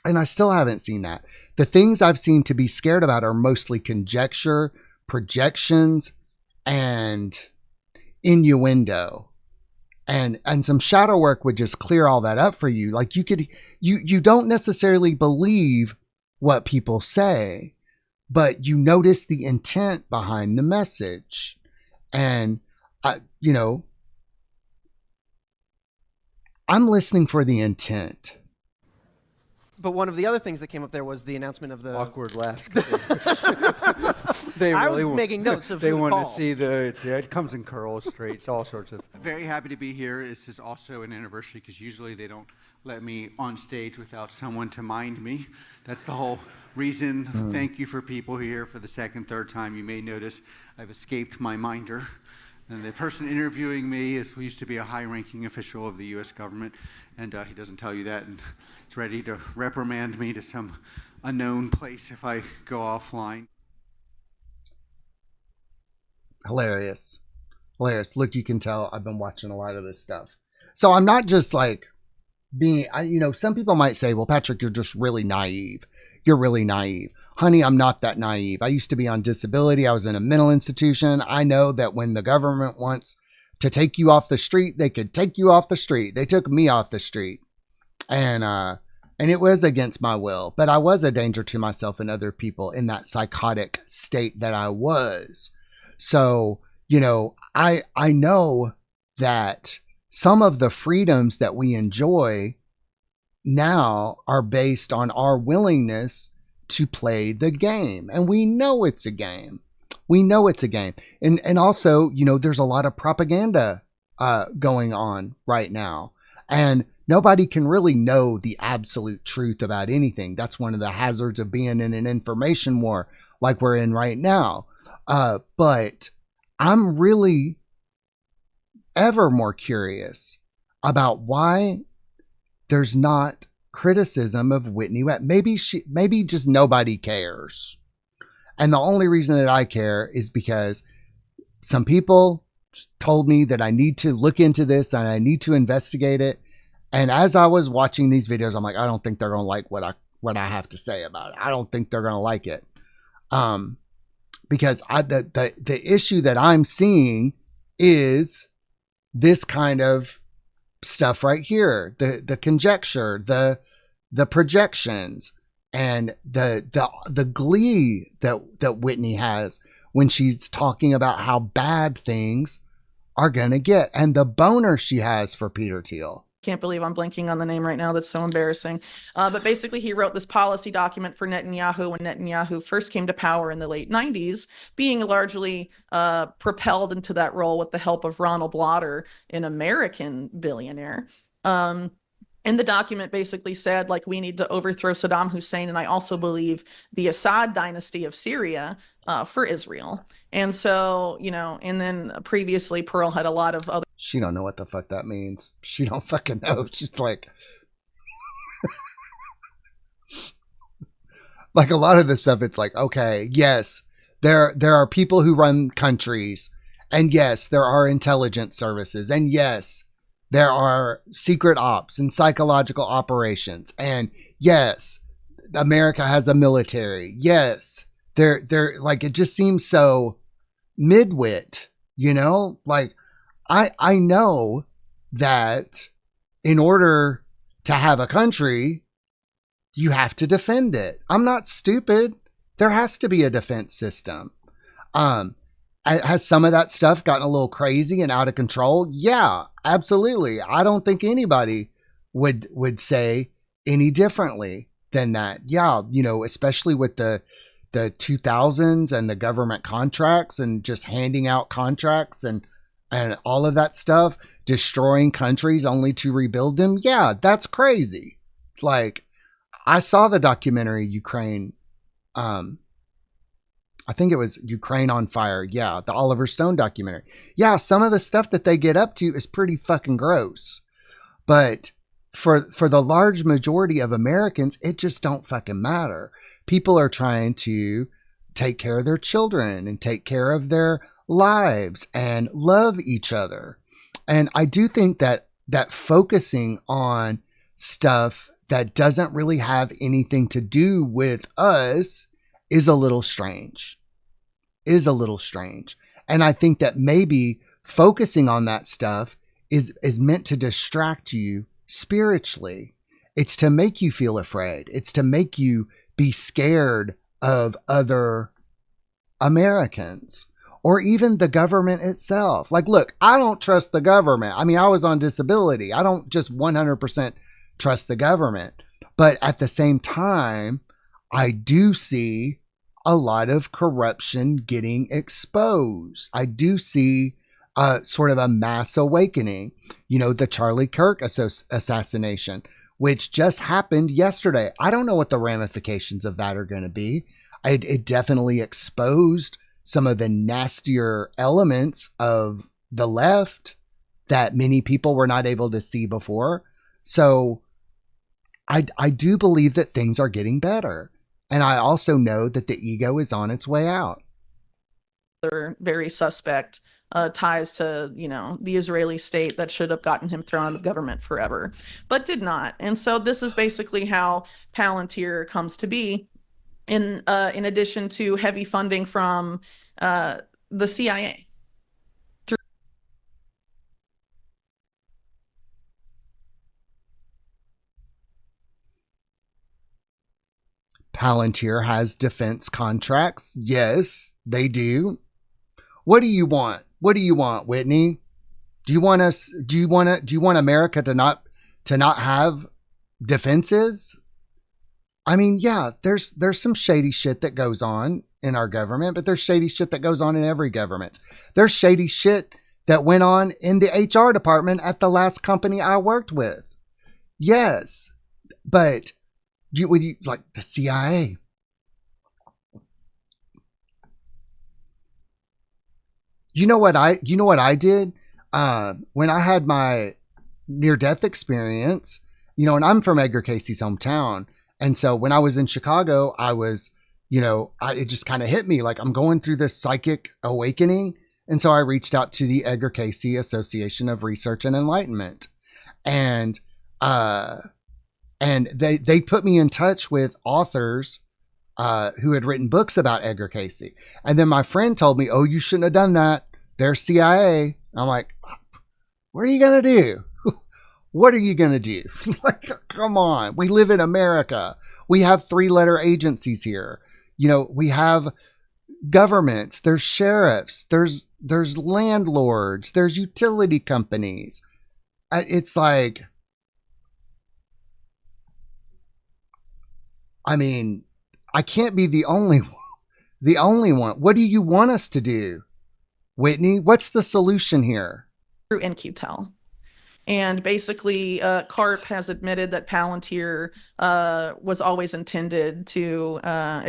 And I still haven't seen that. The things I've seen to be scared about are mostly conjecture, projections, and innuendo. And some shadow work would just clear all that up for you. Like you don't necessarily believe what people say, but you notice the intent behind the message. And, you know, I'm listening for the intent. But one of the other things that came up there was the announcement of the awkward laugh. I was making notes of they who to want call. to see it comes in curls, straights, all sorts of. Very happy to be here. This is also an anniversary because usually they don't let me on stage without someone to mind me. That's the whole reason. Thank you for people here for the second, third time. You may notice I've escaped my minder. And the person interviewing me used to be a high-ranking official of the U.S. government, and he doesn't tell you that, and is ready to reprimand me to some unknown place if I go offline. Hilarious. Hilarious. Look, you can tell I've been watching a lot of this stuff. So I'm not just like being, you know, some people might say, well, Patrick, you're just really naive. You're really naive. Honey, I'm not that naive. I used to be on disability. I was in a mental institution. I know that when the government wants to take you off the street, they could take you off the street. They took me off the street. And it was against my will, but I was a danger to myself and other people in that psychotic state that I was. So, you know, I know that some of the freedoms that we enjoy now are based on our willingness to play the game. And we know it's a game. We know it's a game. And also, you know, there's a lot of propaganda going on right now. And nobody can really know the absolute truth about anything. That's one of the hazards of being in an information war like we're in right now. But I'm really ever more curious about why there's not criticism of Whitney Webb. Maybe just nobody cares. And the only reason that I care is because some people told me that I need to look into this and I need to investigate it. And as I was watching these videos, I'm like, I don't think they're going to like what I have to say about it. I don't think they're going to like it. Because the issue that I'm seeing is this kind of stuff right here, the conjecture, the projections, and the glee that Whitney has when she's talking about how bad things are gonna get, and the boner she has for Peter Thiel. Can't believe I'm blanking on the name right now. That's so embarrassing. But basically, he wrote this policy document for Netanyahu when Netanyahu first came to power in the late 90s, being largely propelled into that role with the help of Ronald Blotter, an American billionaire. And the document basically said, like, we need to overthrow Saddam Hussein, and I also believe the Assad dynasty of Syria for Israel. And so, you know, and then previously Pearl had a lot of other. She don't know what the fuck that means. She don't fucking know. She's like, like a lot of this stuff, it's like, okay, yes, there are people who run countries, and yes, there are intelligence services, and yes, there are secret ops and psychological operations, and yes, America has a military. Yes, they're like, it just seems so midwit, you know? Like, I know that in order to have a country, you have to defend it. I'm not stupid. There has to be a defense system. Has some of that stuff gotten a little crazy and out of control? Yeah, absolutely. I don't think anybody would say any differently than that. Yeah, you know, especially with the 2000s and the government contracts and just handing out contracts and all of that stuff, destroying countries only to rebuild them. Yeah, that's crazy. Like, I saw the documentary Ukraine. I think it was Ukraine on Fire. Yeah, the Oliver Stone documentary. Yeah, some of the stuff that they get up to is pretty fucking gross. But for the large majority of Americans, it just don't fucking matter. People are trying to take care of their children and take care of their lives and love each other. And I do think that focusing on stuff that doesn't really have anything to do with us is a little strange. And I think that maybe focusing on that stuff is meant to distract you spiritually. It's to make you feel afraid. It's to make you be scared of other Americans or even the government itself. Like, look, I don't trust the government. I mean, I was on disability. I don't just 100% trust the government. But at the same time, I do see a lot of corruption getting exposed. I do see sort of a mass awakening. You know, the Charlie Kirk assassination, which just happened yesterday. I don't know what the ramifications of that are going to be. It definitely exposed some of the nastier elements of the left that many people were not able to see before. So I do believe that things are getting better. And I also know that the ego is on its way out. They're very suspect ties to, the Israeli state that should have gotten him thrown out of government forever, but did not. And so this is basically how Palantir comes to be. In addition to heavy funding from the CIA. Palantir has defense contracts. Yes, they do. What do you want? What do you want, Whitney? Do you want America to not have defenses? I mean, yeah, there's some shady shit that goes on in our government, but there's shady shit that goes on in every government. There's shady shit that went on in the HR department at the last company I worked with. Yes, but would you like the CIA? You know what I did when I had my near-death experience, and I'm from Edgar Casey's hometown. And so when I was in Chicago, I was, it just kind of hit me like I'm going through this psychic awakening. And so I reached out to the Edgar Casey Association of Research and Enlightenment. And they put me in touch with authors who had written books about Edgar Casey. And then my friend told me, oh, you shouldn't have done that. They're CIA. I'm like, what are you going to do? What are you going to do? Like, come on. We live in America. We have 3-letter agencies here. We have governments. There's sheriffs. There's landlords. There's utility companies. It's like, I mean, I can't be the only one. What do you want us to do, Whitney? What's the solution here? Through NQTEL. And basically, CARP has admitted that Palantir was always intended to have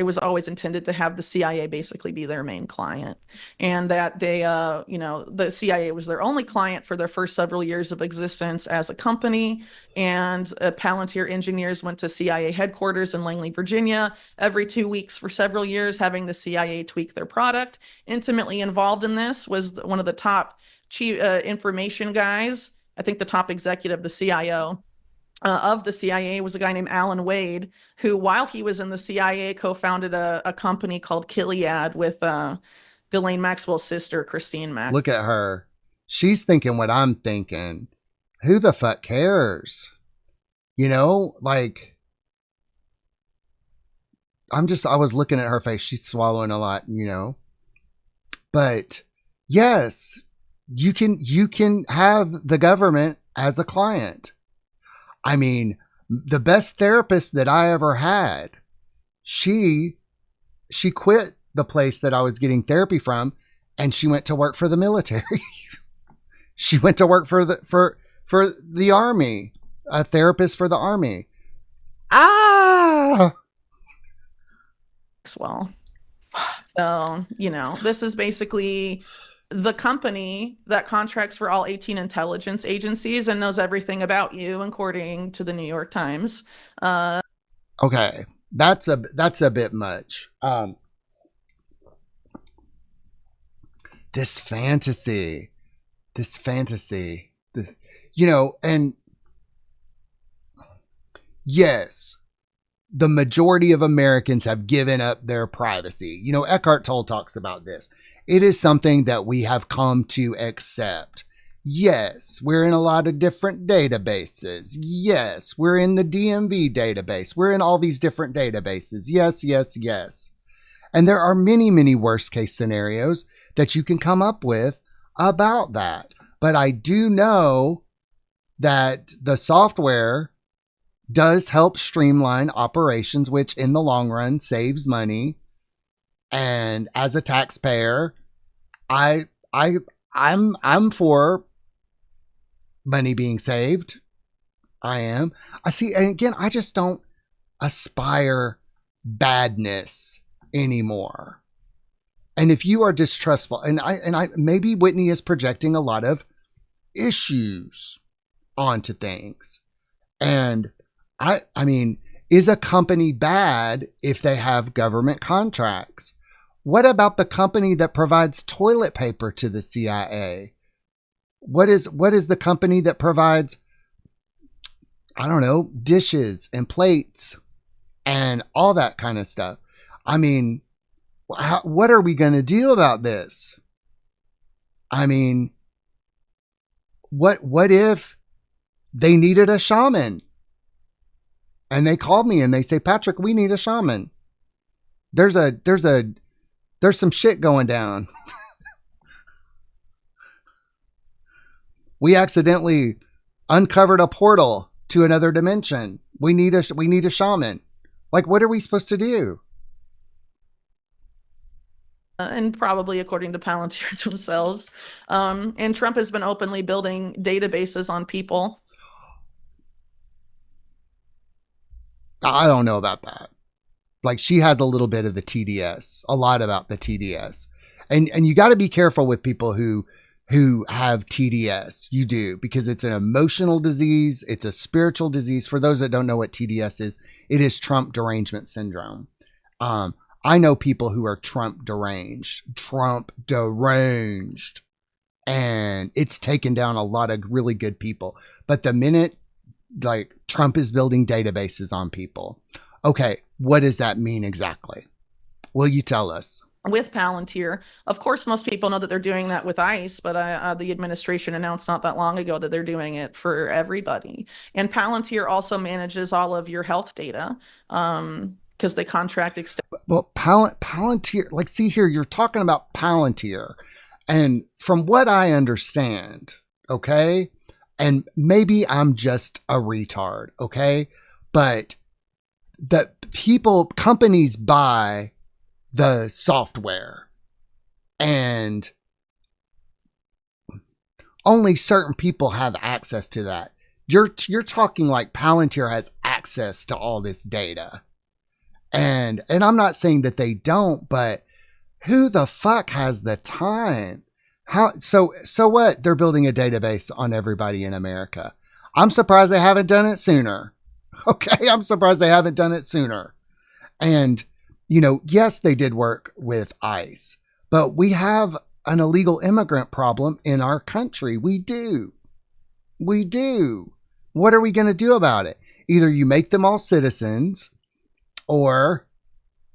the CIA basically be their main client, and that they, the CIA was their only client for their first several years of existence as a company. And Palantir engineers went to CIA headquarters in Langley, Virginia, every 2 weeks for several years, having the CIA tweak their product. Intimately involved in this was one of the top chief information guys. I think the top executive, the CIO of the CIA, was a guy named Alan Wade, who, while he was in the CIA, co-founded a company called Gilead with Ghislaine Maxwell's sister, Christine Maxwell. Look at her. She's thinking what I'm thinking. Who the fuck cares? Like, I was looking at her face. She's swallowing a lot, But yes, you can have the government as a client. I mean, the best therapist that I ever had, she quit the place that I was getting therapy from, and she went to work for the military. She went to work for the Army, a therapist for the Army. Well, so, this is basically the company that contracts for all 18 intelligence agencies and knows everything about you, according to the New York Times. Okay, that's a bit much. This fantasy, and yes, the majority of Americans have given up their privacy. Eckhart Tolle talks about this. It is something that we have come to accept. Yes, we're in a lot of different databases. Yes, we're in the DMV database. We're in all these different databases. Yes, yes, yes. And there are many, many worst case scenarios that you can come up with about that. But I do know that the software does help streamline operations, which in the long run saves money. And as a taxpayer, I'm for money being saved. I am. I see, and again, I just don't aspire badness anymore. And if you are distrustful, and I maybe Whitney is projecting a lot of issues onto things. And I mean, is a company bad if they have government contracts? What about the company that provides toilet paper to the CIA? What is the company that provides, I don't know, dishes and plates and all that kind of stuff? I mean, what are we going to do about this? I mean, what if they needed a shaman and they called me and they say, Patrick, we need a shaman. There's some shit going down. We accidentally uncovered a portal to another dimension. We need a shaman. Like, what are we supposed to do? And probably according to Palantir themselves. And Trump has been openly building databases on people. I don't know about that. Like, she has a little bit of the TDS, a lot about the TDS. And you got to be careful with people who have TDS. You do, because it's an emotional disease. It's a spiritual disease. For those that don't know what TDS is, it is Trump derangement syndrome. I know people who are Trump deranged, and it's taken down a lot of really good people. But the minute like Trump is building databases on people, okay, what does that mean exactly? Will you tell us? With Palantir, of course, most people know that they're doing that with ICE, but the administration announced not that long ago that they're doing it for everybody. And Palantir also manages all of your health data because they contract Well, Palantir, like, see here, you're talking about Palantir, and from what I understand, okay, and maybe I'm just a retard, okay, but the companies buy the software, and only certain people have access to that. You're talking like Palantir has access to all this data. And I'm not saying that they don't, but who the fuck has the time? So what? They're building a database on everybody in America. I'm surprised they haven't done it sooner. Okay, I'm surprised they haven't done it sooner. And you know, yes, they did work with ICE, but we have an illegal immigrant problem in our country. We do. What are we going to do about it? Either you make them all citizens, or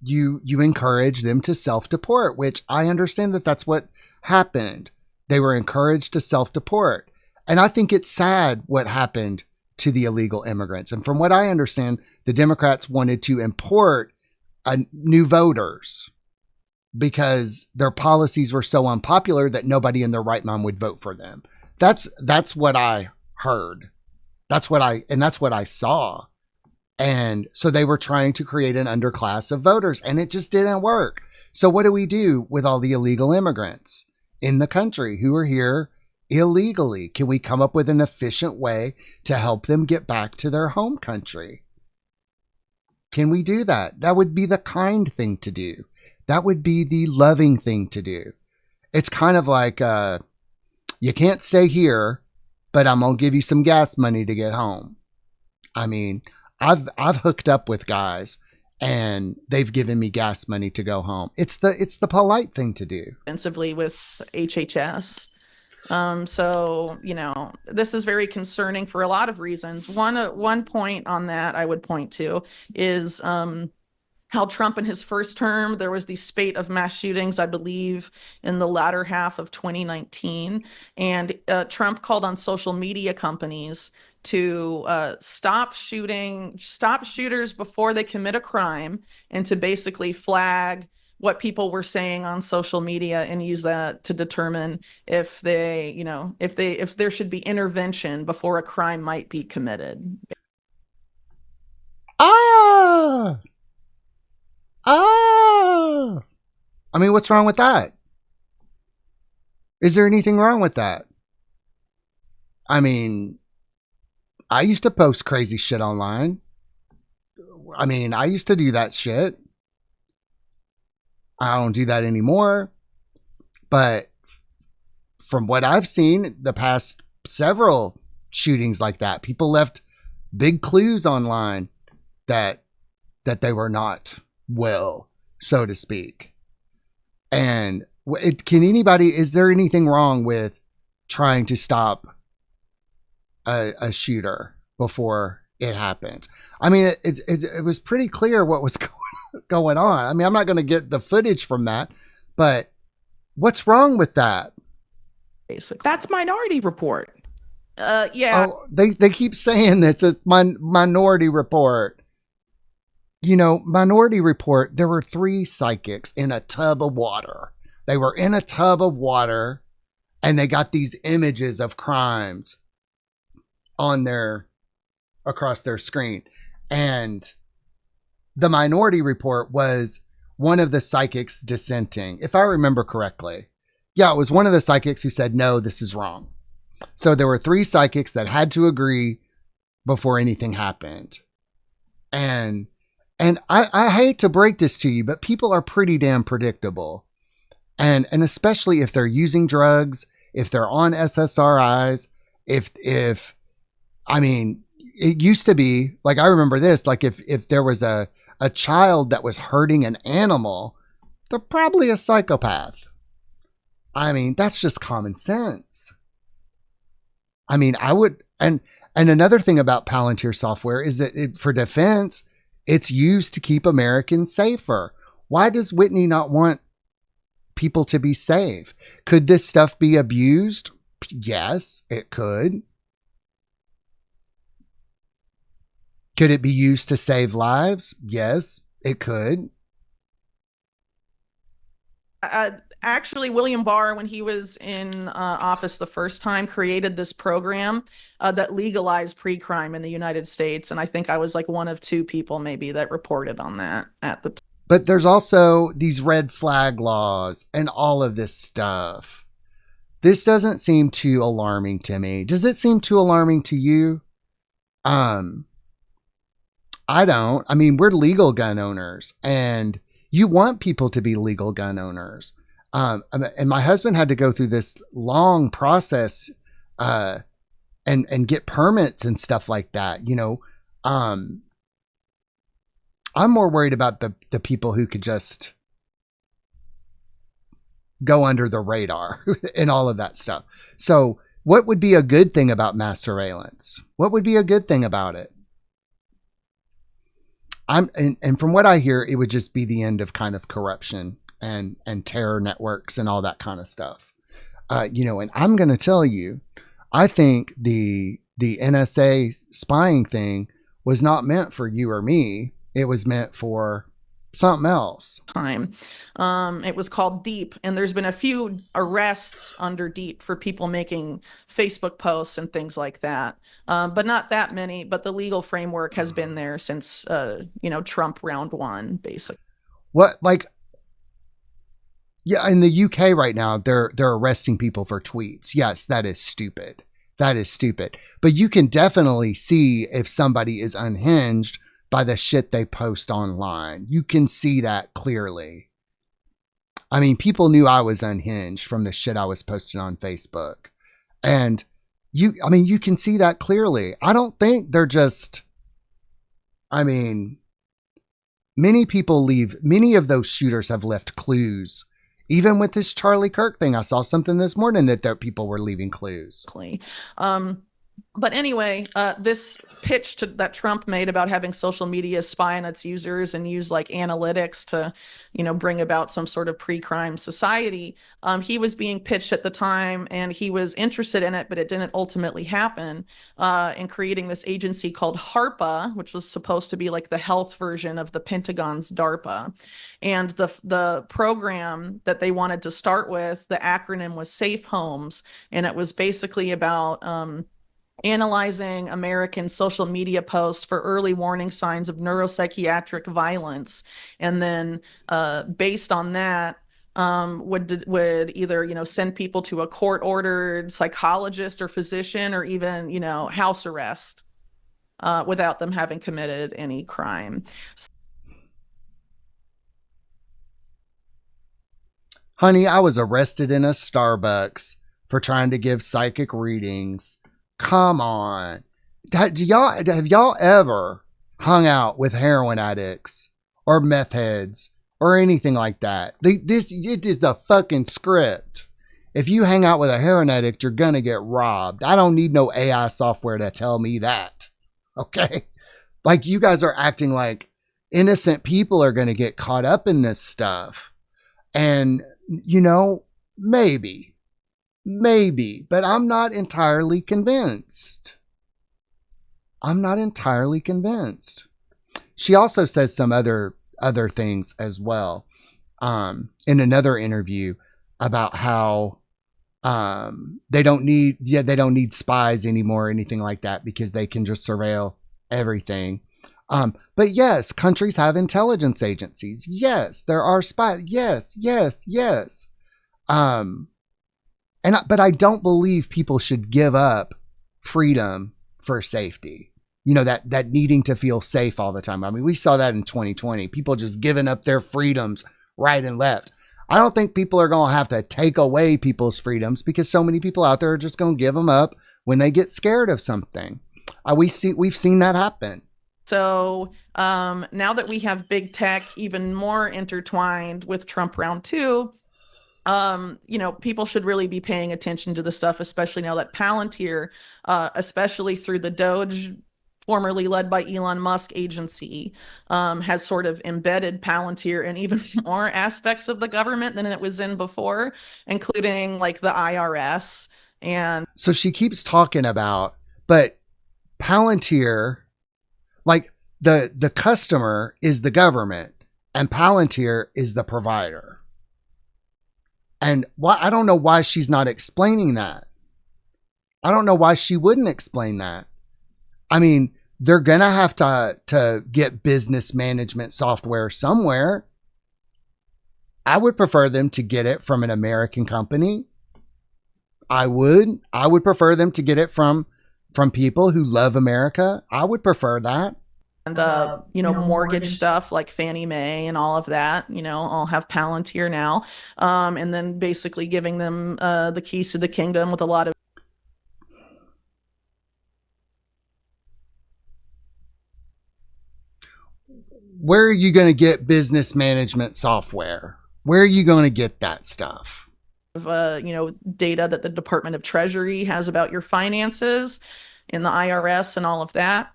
you encourage them to self-deport, which I understand that that's what happened. They were encouraged to self-deport. And I think it's sad what happened to the illegal immigrants. And from what I understand, the Democrats wanted to import new voters because their policies were so unpopular that nobody in their right mind would vote for them. That's what I heard. That's what I saw. And so they were trying to create an underclass of voters, and it just didn't work. So what do we do with all the illegal immigrants in the country who are here illegally? Can we come up with an efficient way to help them get back to their home country? Can we do that? That would be the kind thing to do. That would be the loving thing to do. It's kind of like, you can't stay here, but I'm going to give you some gas money to get home. I mean, I've hooked up with guys and they've given me gas money to go home. It's the polite thing to do. Extensively with HHS. So, you know, this is very concerning for a lot of reasons. One point on that I would point to is how Trump in his first term, there was the spate of mass shootings, I believe, in the latter half of 2019. And Trump called on social media companies to stop shooters before they commit a crime, and to basically flag what people were saying on social media and use that to determine if if there should be intervention before a crime might be committed. Ah! Ah! I mean, what's wrong with that? Is there anything wrong with that? I mean, I used to post crazy shit online. I mean, I used to do that shit. I don't do that anymore. But from what I've seen, the past several shootings like that, people left big clues online that they were not well, so to speak. And is there anything wrong with trying to stop a shooter before it happens? I mean, it was pretty clear what was going on. I mean, I'm not going to get the footage from that, but what's wrong with that? Basically, that's Minority Report. Yeah. Oh, they keep saying this. It's Minority Report. You know, Minority Report, there were 3 psychics in a tub of water. They were in a tub of water, and they got these images of crimes across their screen. And the Minority Report was one of the psychics dissenting, if I remember correctly. Yeah, it was one of the psychics who said, no, this is wrong. So there were 3 psychics that had to agree before anything happened. And I hate to break this to you, but people are pretty damn predictable. And especially if they're using drugs, if they're on SSRIs, I mean, it used to be, like, I remember this, like if there was a child that was hurting an animal, they're probably a psychopath. I mean, that's just common sense. I mean, I would, and another thing about Palantir software is that for defense, it's used to keep Americans safer. Why does Whitney not want people to be safe? Could this stuff be abused? Yes, it could. Could it be used to save lives? Yes, it could. Actually, William Barr, when he was in office the first time, created this program that legalized pre-crime in the United States. And I think I was like one of 2 people maybe that reported on that at the time. But there's also these red flag laws and all of this stuff. This doesn't seem too alarming to me. Does it seem too alarming to you? I don't. I mean, we're legal gun owners, and you want people to be legal gun owners. And my husband had to go through this long process and get permits and stuff like that. You know, I'm more worried about the people who could just go under the radar and all of that stuff. So what would be a good thing about mass surveillance? What would be a good thing about it? And from what I hear, it would just be the end of kind of corruption and terror networks and all that kind of stuff. You know, and I'm going to tell you, I think the NSA spying thing was not meant for you or me. It was meant for something else. It was called Deep, and there's been a few arrests under Deep for people making Facebook posts and things like that, but not that many. But the legal framework has been there since Trump round 1, basically. What, like, yeah, in the UK right now, they're arresting people for tweets. Yes, that is stupid. That is stupid. But you can definitely see if somebody is unhinged by the shit they post online. You can see that clearly. I mean, people knew I was unhinged from the shit I was posting on Facebook. And you can see that clearly. I don't think they're just, many of those shooters have left clues. Even with this Charlie Kirk thing, I saw something this morning that people were leaving clues. But anyway, this pitch that Trump made about having social media spy on its users and use like analytics to, bring about some sort of pre-crime society. He was being pitched at the time, and he was interested in it, but it didn't ultimately happen. In creating this agency called HARPA, which was supposed to be like the health version of the Pentagon's DARPA. And the program that they wanted to start with, the acronym was Safe Homes, and it was basically about analyzing American social media posts for early warning signs of neuropsychiatric violence, and then based on that, would either send people to a court-ordered psychologist or physician, or even house arrest without them having committed any crime. Honey, I was arrested in a Starbucks for trying to give psychic readings. Come on. Have y'all ever hung out with heroin addicts or meth heads or anything like that? It is a fucking script. If you hang out with a heroin addict, you're going to get robbed. I don't need no AI software to tell me that. Okay? Like, you guys are acting like innocent people are going to get caught up in this stuff. And, maybe, but I'm not entirely convinced. She also says some other things as well, in another interview, about how they don't need spies anymore or anything like that, because they can just surveil everything. But yes, countries have intelligence agencies. Yes, there are spies. Yes. But I don't believe people should give up freedom for safety. That needing to feel safe all the time. I mean, we saw that in 2020. People just giving up their freedoms right and left. I don't think people are going to have to take away people's freedoms, because so many people out there are just going to give them up when they get scared of something. We've seen that happen. So now that we have big tech even more intertwined with Trump round 2, people should really be paying attention to the stuff, especially now that Palantir, especially through the Doge, formerly led by Elon Musk agency, has sort of embedded Palantir in even more aspects of the government than it was in before, including like the IRS. And so she keeps talking about, but Palantir, like the customer is the government and Palantir is the provider. And I don't know why she's not explaining that. I don't know why she wouldn't explain that. I mean, they're going to have to get business management software somewhere. I would prefer them to get it from an American company. I would prefer them to get it from people who love America. I would prefer that. And, mortgage stuff like Fannie Mae and all of that, all have Palantir now. And then basically giving them the keys to the kingdom with a lot of. Where are you going to get business management software? Where are you going to get that stuff? Data that the Department of Treasury has about your finances in the IRS and all of that.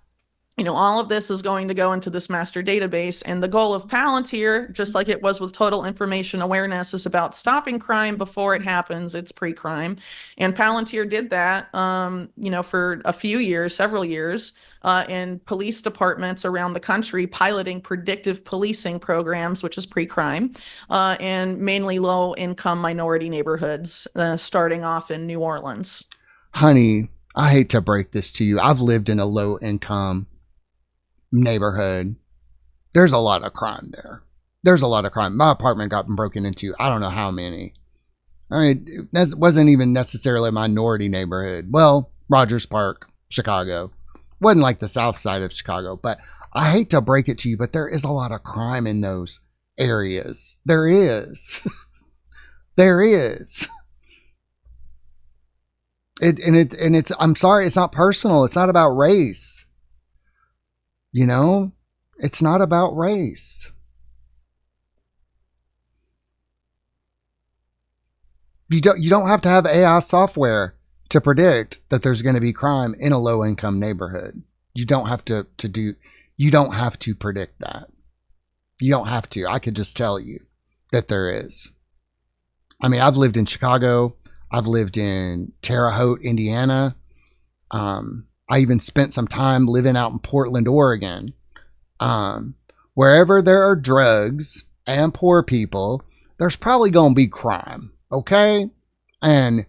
All of this is going to go into this master database, and the goal of Palantir, just like it was with total information awareness, is about stopping crime before it happens. It's pre-crime. And Palantir did that, for a few years, several years, in police departments around the country, piloting predictive policing programs, which is pre-crime, and mainly low-income minority neighborhoods, starting off in New Orleans. Honey, I hate to break this to you. I've lived in a low-income neighborhood. There's a lot of crime there. There's a lot of crime. My apartment got broken into. I don't know how many. I mean, that wasn't even necessarily a minority neighborhood. Well, Rogers Park, Chicago. Wasn't like the south side of Chicago, but I hate to break it to you, but there is a lot of crime in those areas. There is. There is. It's I'm sorry, it's not personal. It's not about race. It's not about race. You don't have to have AI software to predict that there's going to be crime in a low-income neighborhood. You don't have you don't have to predict that. You don't have to. I could just tell you that there is. I mean, I've lived in Chicago. I've lived in Terre Haute, Indiana. I even spent some time living out in Portland, Oregon. Wherever there are drugs and poor people, there's probably going to be crime. Okay? And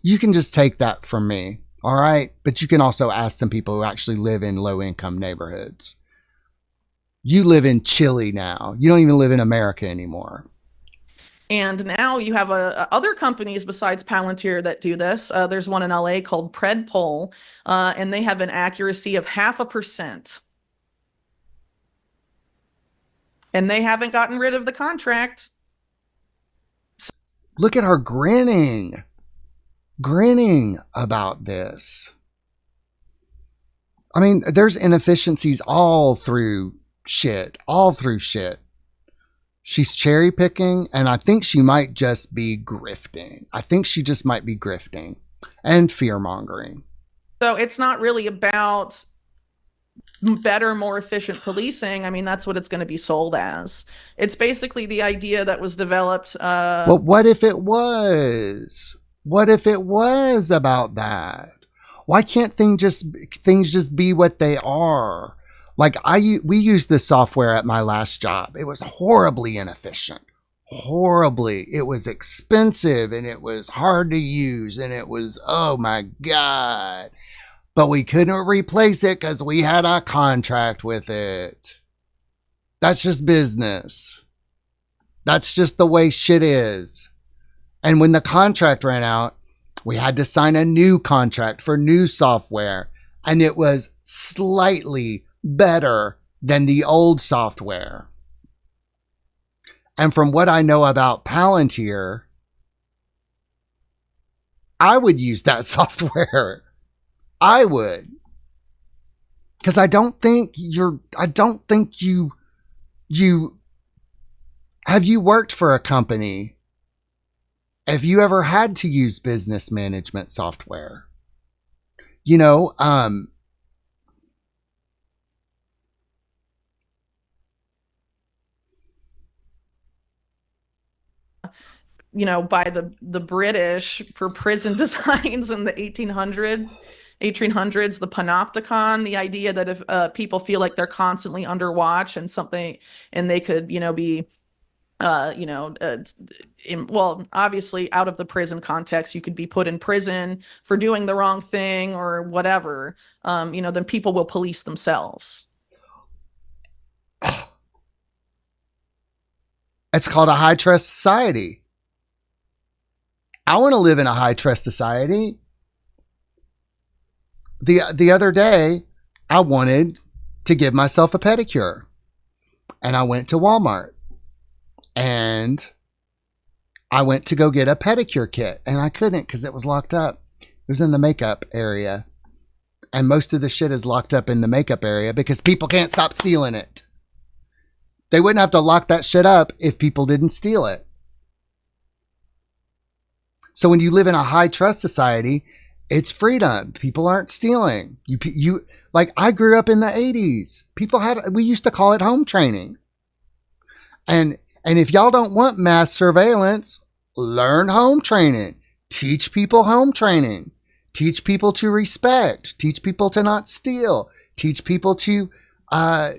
you can just take that from me. All right? But you can also ask some people who actually live in low income neighborhoods. You live in Chile now. You don't even live in America anymore. And now you have other companies besides Palantir that do this. There's one in LA called Predpol, and they have an accuracy of 0.5%. And they haven't gotten rid of the contract. Look at her grinning about this. I mean, there's inefficiencies all through shit. She's cherry picking, and I think she might just be grifting. And fear mongering. So it's not really about better, more efficient policing. I mean, that's what it's going to be sold as. It's basically the idea that was developed. But what if it was? What if it was about that? Why can't things just be what they are? Like we used this software at my last job. It was horribly inefficient. Horribly. It was expensive and it was hard to use and it was, oh my God. But we couldn't replace it because we had a contract with it. That's just business. That's just the way shit is. And when the contract ran out, we had to sign a new contract for new software. And it was slightly better than the old software. And from what I know about Palantir, I would use that software. I would. Because I don't think you have you worked for a company? Have you ever had to use business management software? You know, by the British for prison designs in the 1800s, the panopticon, the idea that if people feel like they're constantly under watch and they could, be, well, obviously out of the prison context, you could be put in prison for doing the wrong thing or whatever, then people will police themselves. It's called a high trust society. I want to live in a high trust society. The other day, I wanted to give myself a pedicure. And I went to Walmart. And I went to go get a pedicure kit. And I couldn't because it was locked up. It was in the makeup area. And most of the shit is locked up in the makeup area because people can't stop stealing it. They wouldn't have to lock that shit up if people didn't steal it. So when you live in a high trust society, it's freedom. People aren't stealing. You like I grew up in the 80s. We used to call it home training. And if y'all don't want mass surveillance, learn home training. Teach people home training. Teach people to respect. Teach people to not steal. Teach people to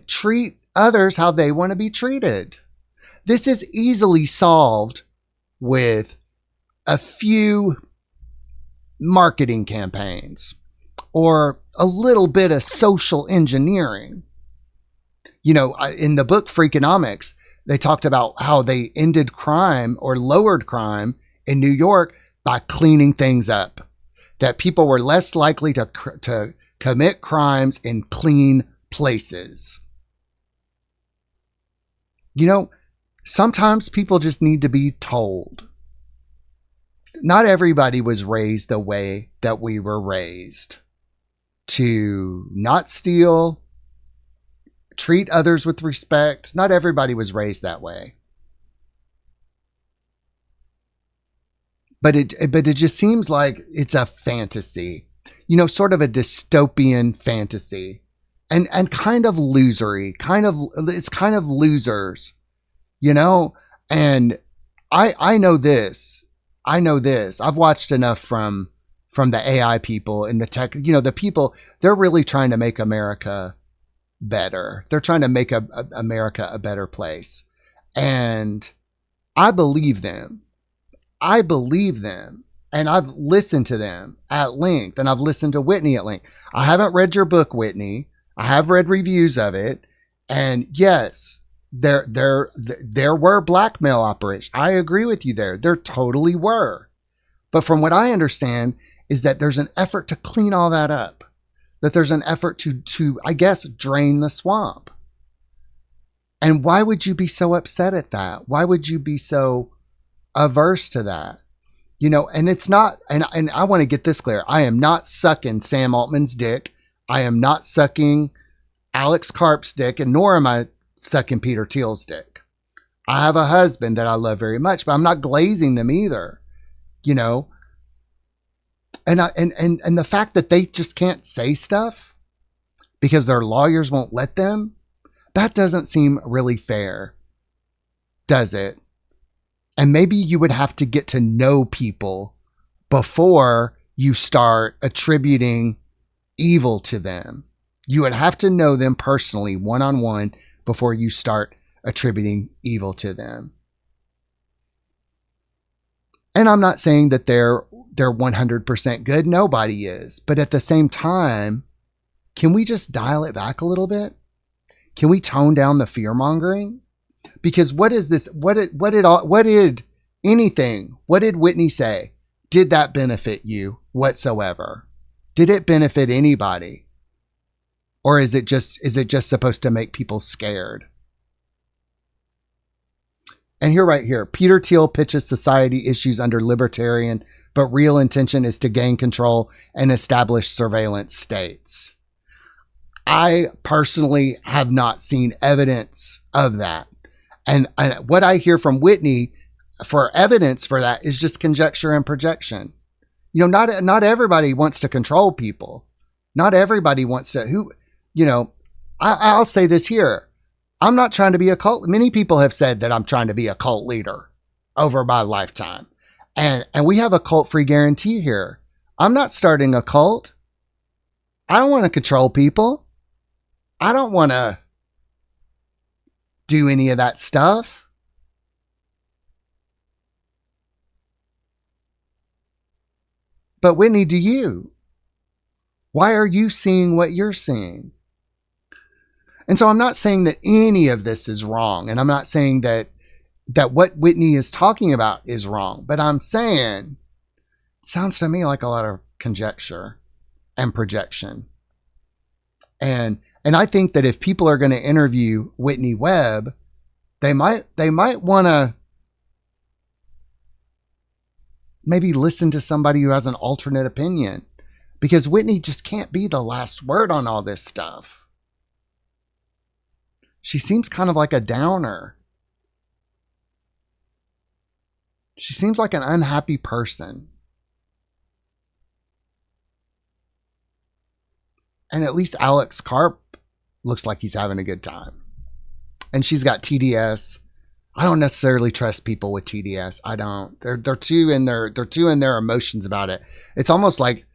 treat others how they want to be treated. This is easily solved with a few marketing campaigns or a little bit of social engineering. In the book Freakonomics, they talked about how they ended crime or lowered crime in New York by cleaning things up. That people were less likely to commit crimes in clean places. Sometimes people just need to be told. Not everybody was raised the way that we were raised. To not steal, treat others with respect. Not everybody was raised that way. But it just seems like it's a fantasy. sort of a dystopian fantasy and kind of losery, it's kind of losers, and I know this. I've watched enough from the AI people and the tech, the people, they're really trying to make America better. They're trying to make America a better place. And I believe them. And I've listened to them at length, and I've listened to Whitney at length. I haven't read your book, Whitney. I have read reviews of it. And yes, there were blackmail operations. I agree with you there. There totally were. But from what I understand is that there's an effort to clean all that up. That there's an effort to I guess, drain the swamp. And why would you be so upset at that? Why would you be so averse to that? And it's not, and I want to get this clear. I am not sucking Sam Altman's dick. I am not sucking Alex Karp's dick, and nor am I sucking Peter Thiel's dick. I have a husband that I love very much, but I'm not glazing them either, and the fact that they just can't say stuff because their lawyers won't let them, that doesn't seem really fair, does it? And maybe you would have to get to know people before you start attributing evil to them. You would have to know them personally, one-on-one, before you start attributing evil to them. And I'm not saying that they're 100% good. Nobody is. But at the same time, can we just dial it back a little bit? Can we tone down the fear-mongering? Because what is this? What did Whitney say? Did that benefit you whatsoever? Did it benefit anybody? Or is it just supposed to make people scared? And here, right here, Peter Thiel pitches society issues under libertarian, but real intention is to gain control and establish surveillance states. I personally have not seen evidence of that. And what I hear from Whitney for evidence for that is just conjecture and projection. Not everybody wants to control people. Not everybody wants to, I'll say this here. I'm not trying to be a cult. Many people have said that I'm trying to be a cult leader over my lifetime. And we have a cult-free guarantee here. I'm not starting a cult. I don't want to control people. I don't want to do any of that stuff. But Whitney, do you? Why are you seeing what you're seeing? And so I'm not saying that any of this is wrong. And I'm not saying that what Whitney is talking about is wrong. But I'm saying, it sounds to me like a lot of conjecture and projection. And I think that if people are going to interview Whitney Webb, they might want to maybe listen to somebody who has an alternate opinion, because Whitney just can't be the last word on all this stuff. She seems kind of like a downer. She seems like an unhappy person. And at least Alex Karp looks like he's having a good time. And she's got TDS. I don't necessarily trust people with TDS. I don't. They're too in their emotions about it. It's almost like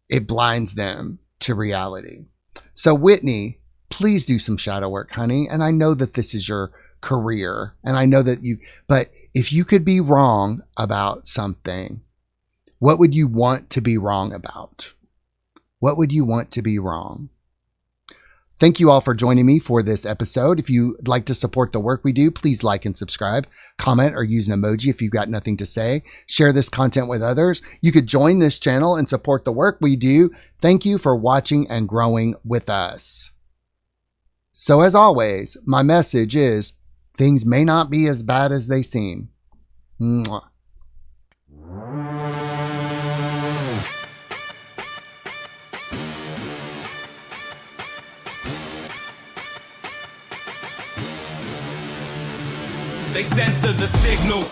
it blinds them to reality. So Whitney, please do some shadow work, honey. And I know that this is your career, and I know that but if you could be wrong about something, what would you want to be wrong about? What would you want to be wrong? Thank you all for joining me for this episode. If you'd like to support the work we do, please like and subscribe, comment, or use an emoji if you've got nothing to say. Share this content with others. You could join this channel and support the work we do. Thank you for watching and growing with us. So as always, my message is, things may not be as bad as they seem. Mwah. They censor the signal.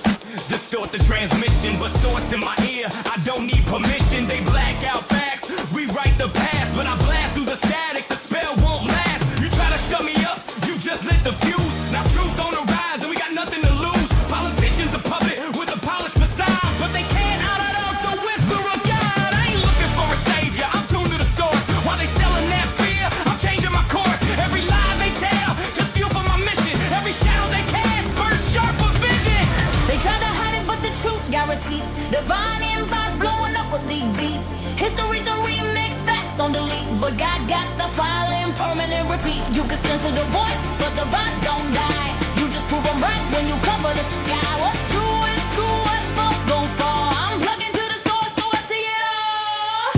Distort the transmission, but source in my ear, I don't need permission. They black out facts, rewrite the past, but I blast through the static, the spell won't last. You try to shut me up, you just lit the fuse. Now truth on the rise, and we got nothing to lose. Politicians are puppet with a polished facade, but they can't out the whisper of God. I ain't looking for a savior, I'm tuned to the source. While they selling that fear, I'm changing my course. Every lie they tell, just fuel for my mission. Every shadow they cast, burns sharper vision. They try to hide it, but the truth got receipts. Divine inbox blowing up with league beats. History's a remix, facts on delete. But God got the file in permanent repeat. You can censor the voice, but the vibe don't die. You just prove them right when you cover the sky. What's true is true, what's false gon' fall. I'm plugging to the source, so I see it all.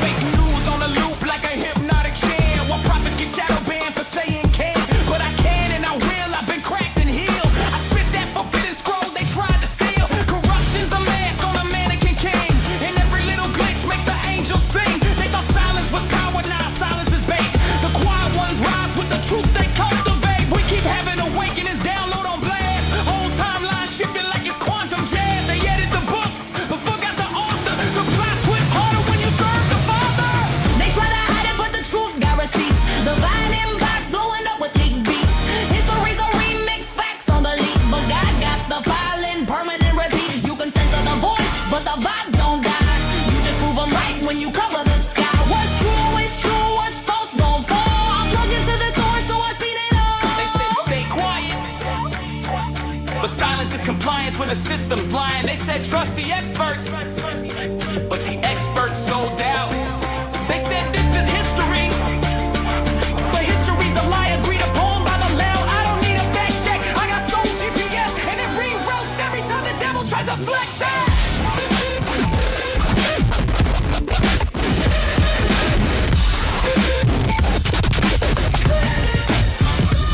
Fake news on the loop like a hypnotic chant. What prophets get shadow banned for saying can, but I can and I will. I've been cracked and healed. I spit that forbidden scroll they tried to seal. Corruption's a mask on a mannequin king, and every little glitch makes the angels sing. They thought silence was power, now silence is bait. The quiet ones rise with the truth they cultivate. We keep having awakenings, download on blast. Whole timeline shifting like it's quantum jazz. They edit the book, but forgot the author. The plot twist harder when you serve the Father. They try to hide it, but the truth got receipts. The vine inbox blowing up with league beats. History's a remix, facts on the leak. But God got the file in permanent repeat. You can censor the voice, but the vibe don't die. You just prove them right when you cover the sky. What's true is true, what's false gon' fall. I'm plugged into the source, so I see it all. They said stay quiet, but silence is compliance when the system's lying. They said trust the experts, but the experts sold out. They said this is history, but history's a lie agreed upon by the loud. I don't need a fact check, I got soul GPS, and it rewrotes every time the devil tries to flex it.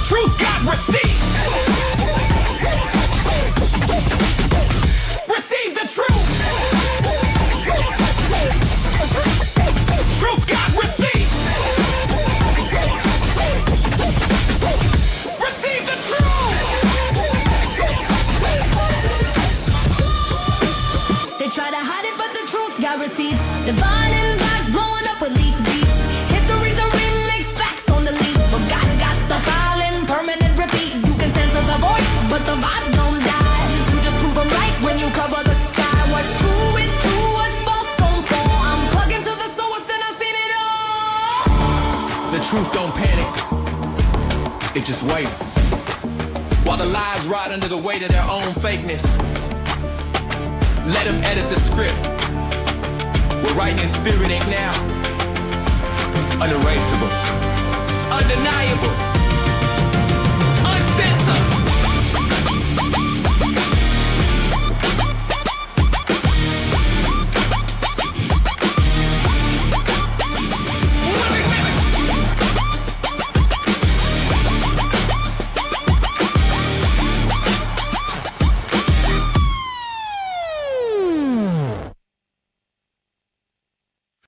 Truth got received. Receive the truth. Truth got received. Receive the truth. They try to hide it, but the truth got receipts. Divine inbox blowing up with leak beats. History's a remix, facts on the lead. But God got the file in permanent repeat. You can censor the voice, but the vibe don't die. You just prove them right when you cover the sky. What's true is true, what's false don't fall. I'm plugging to the source and I've seen it all. The truth don't panic, it just waits. While the lies ride under the weight of their own fakeness. Let them edit the script. We're writing in spirit ink now. Unerasable, undeniable.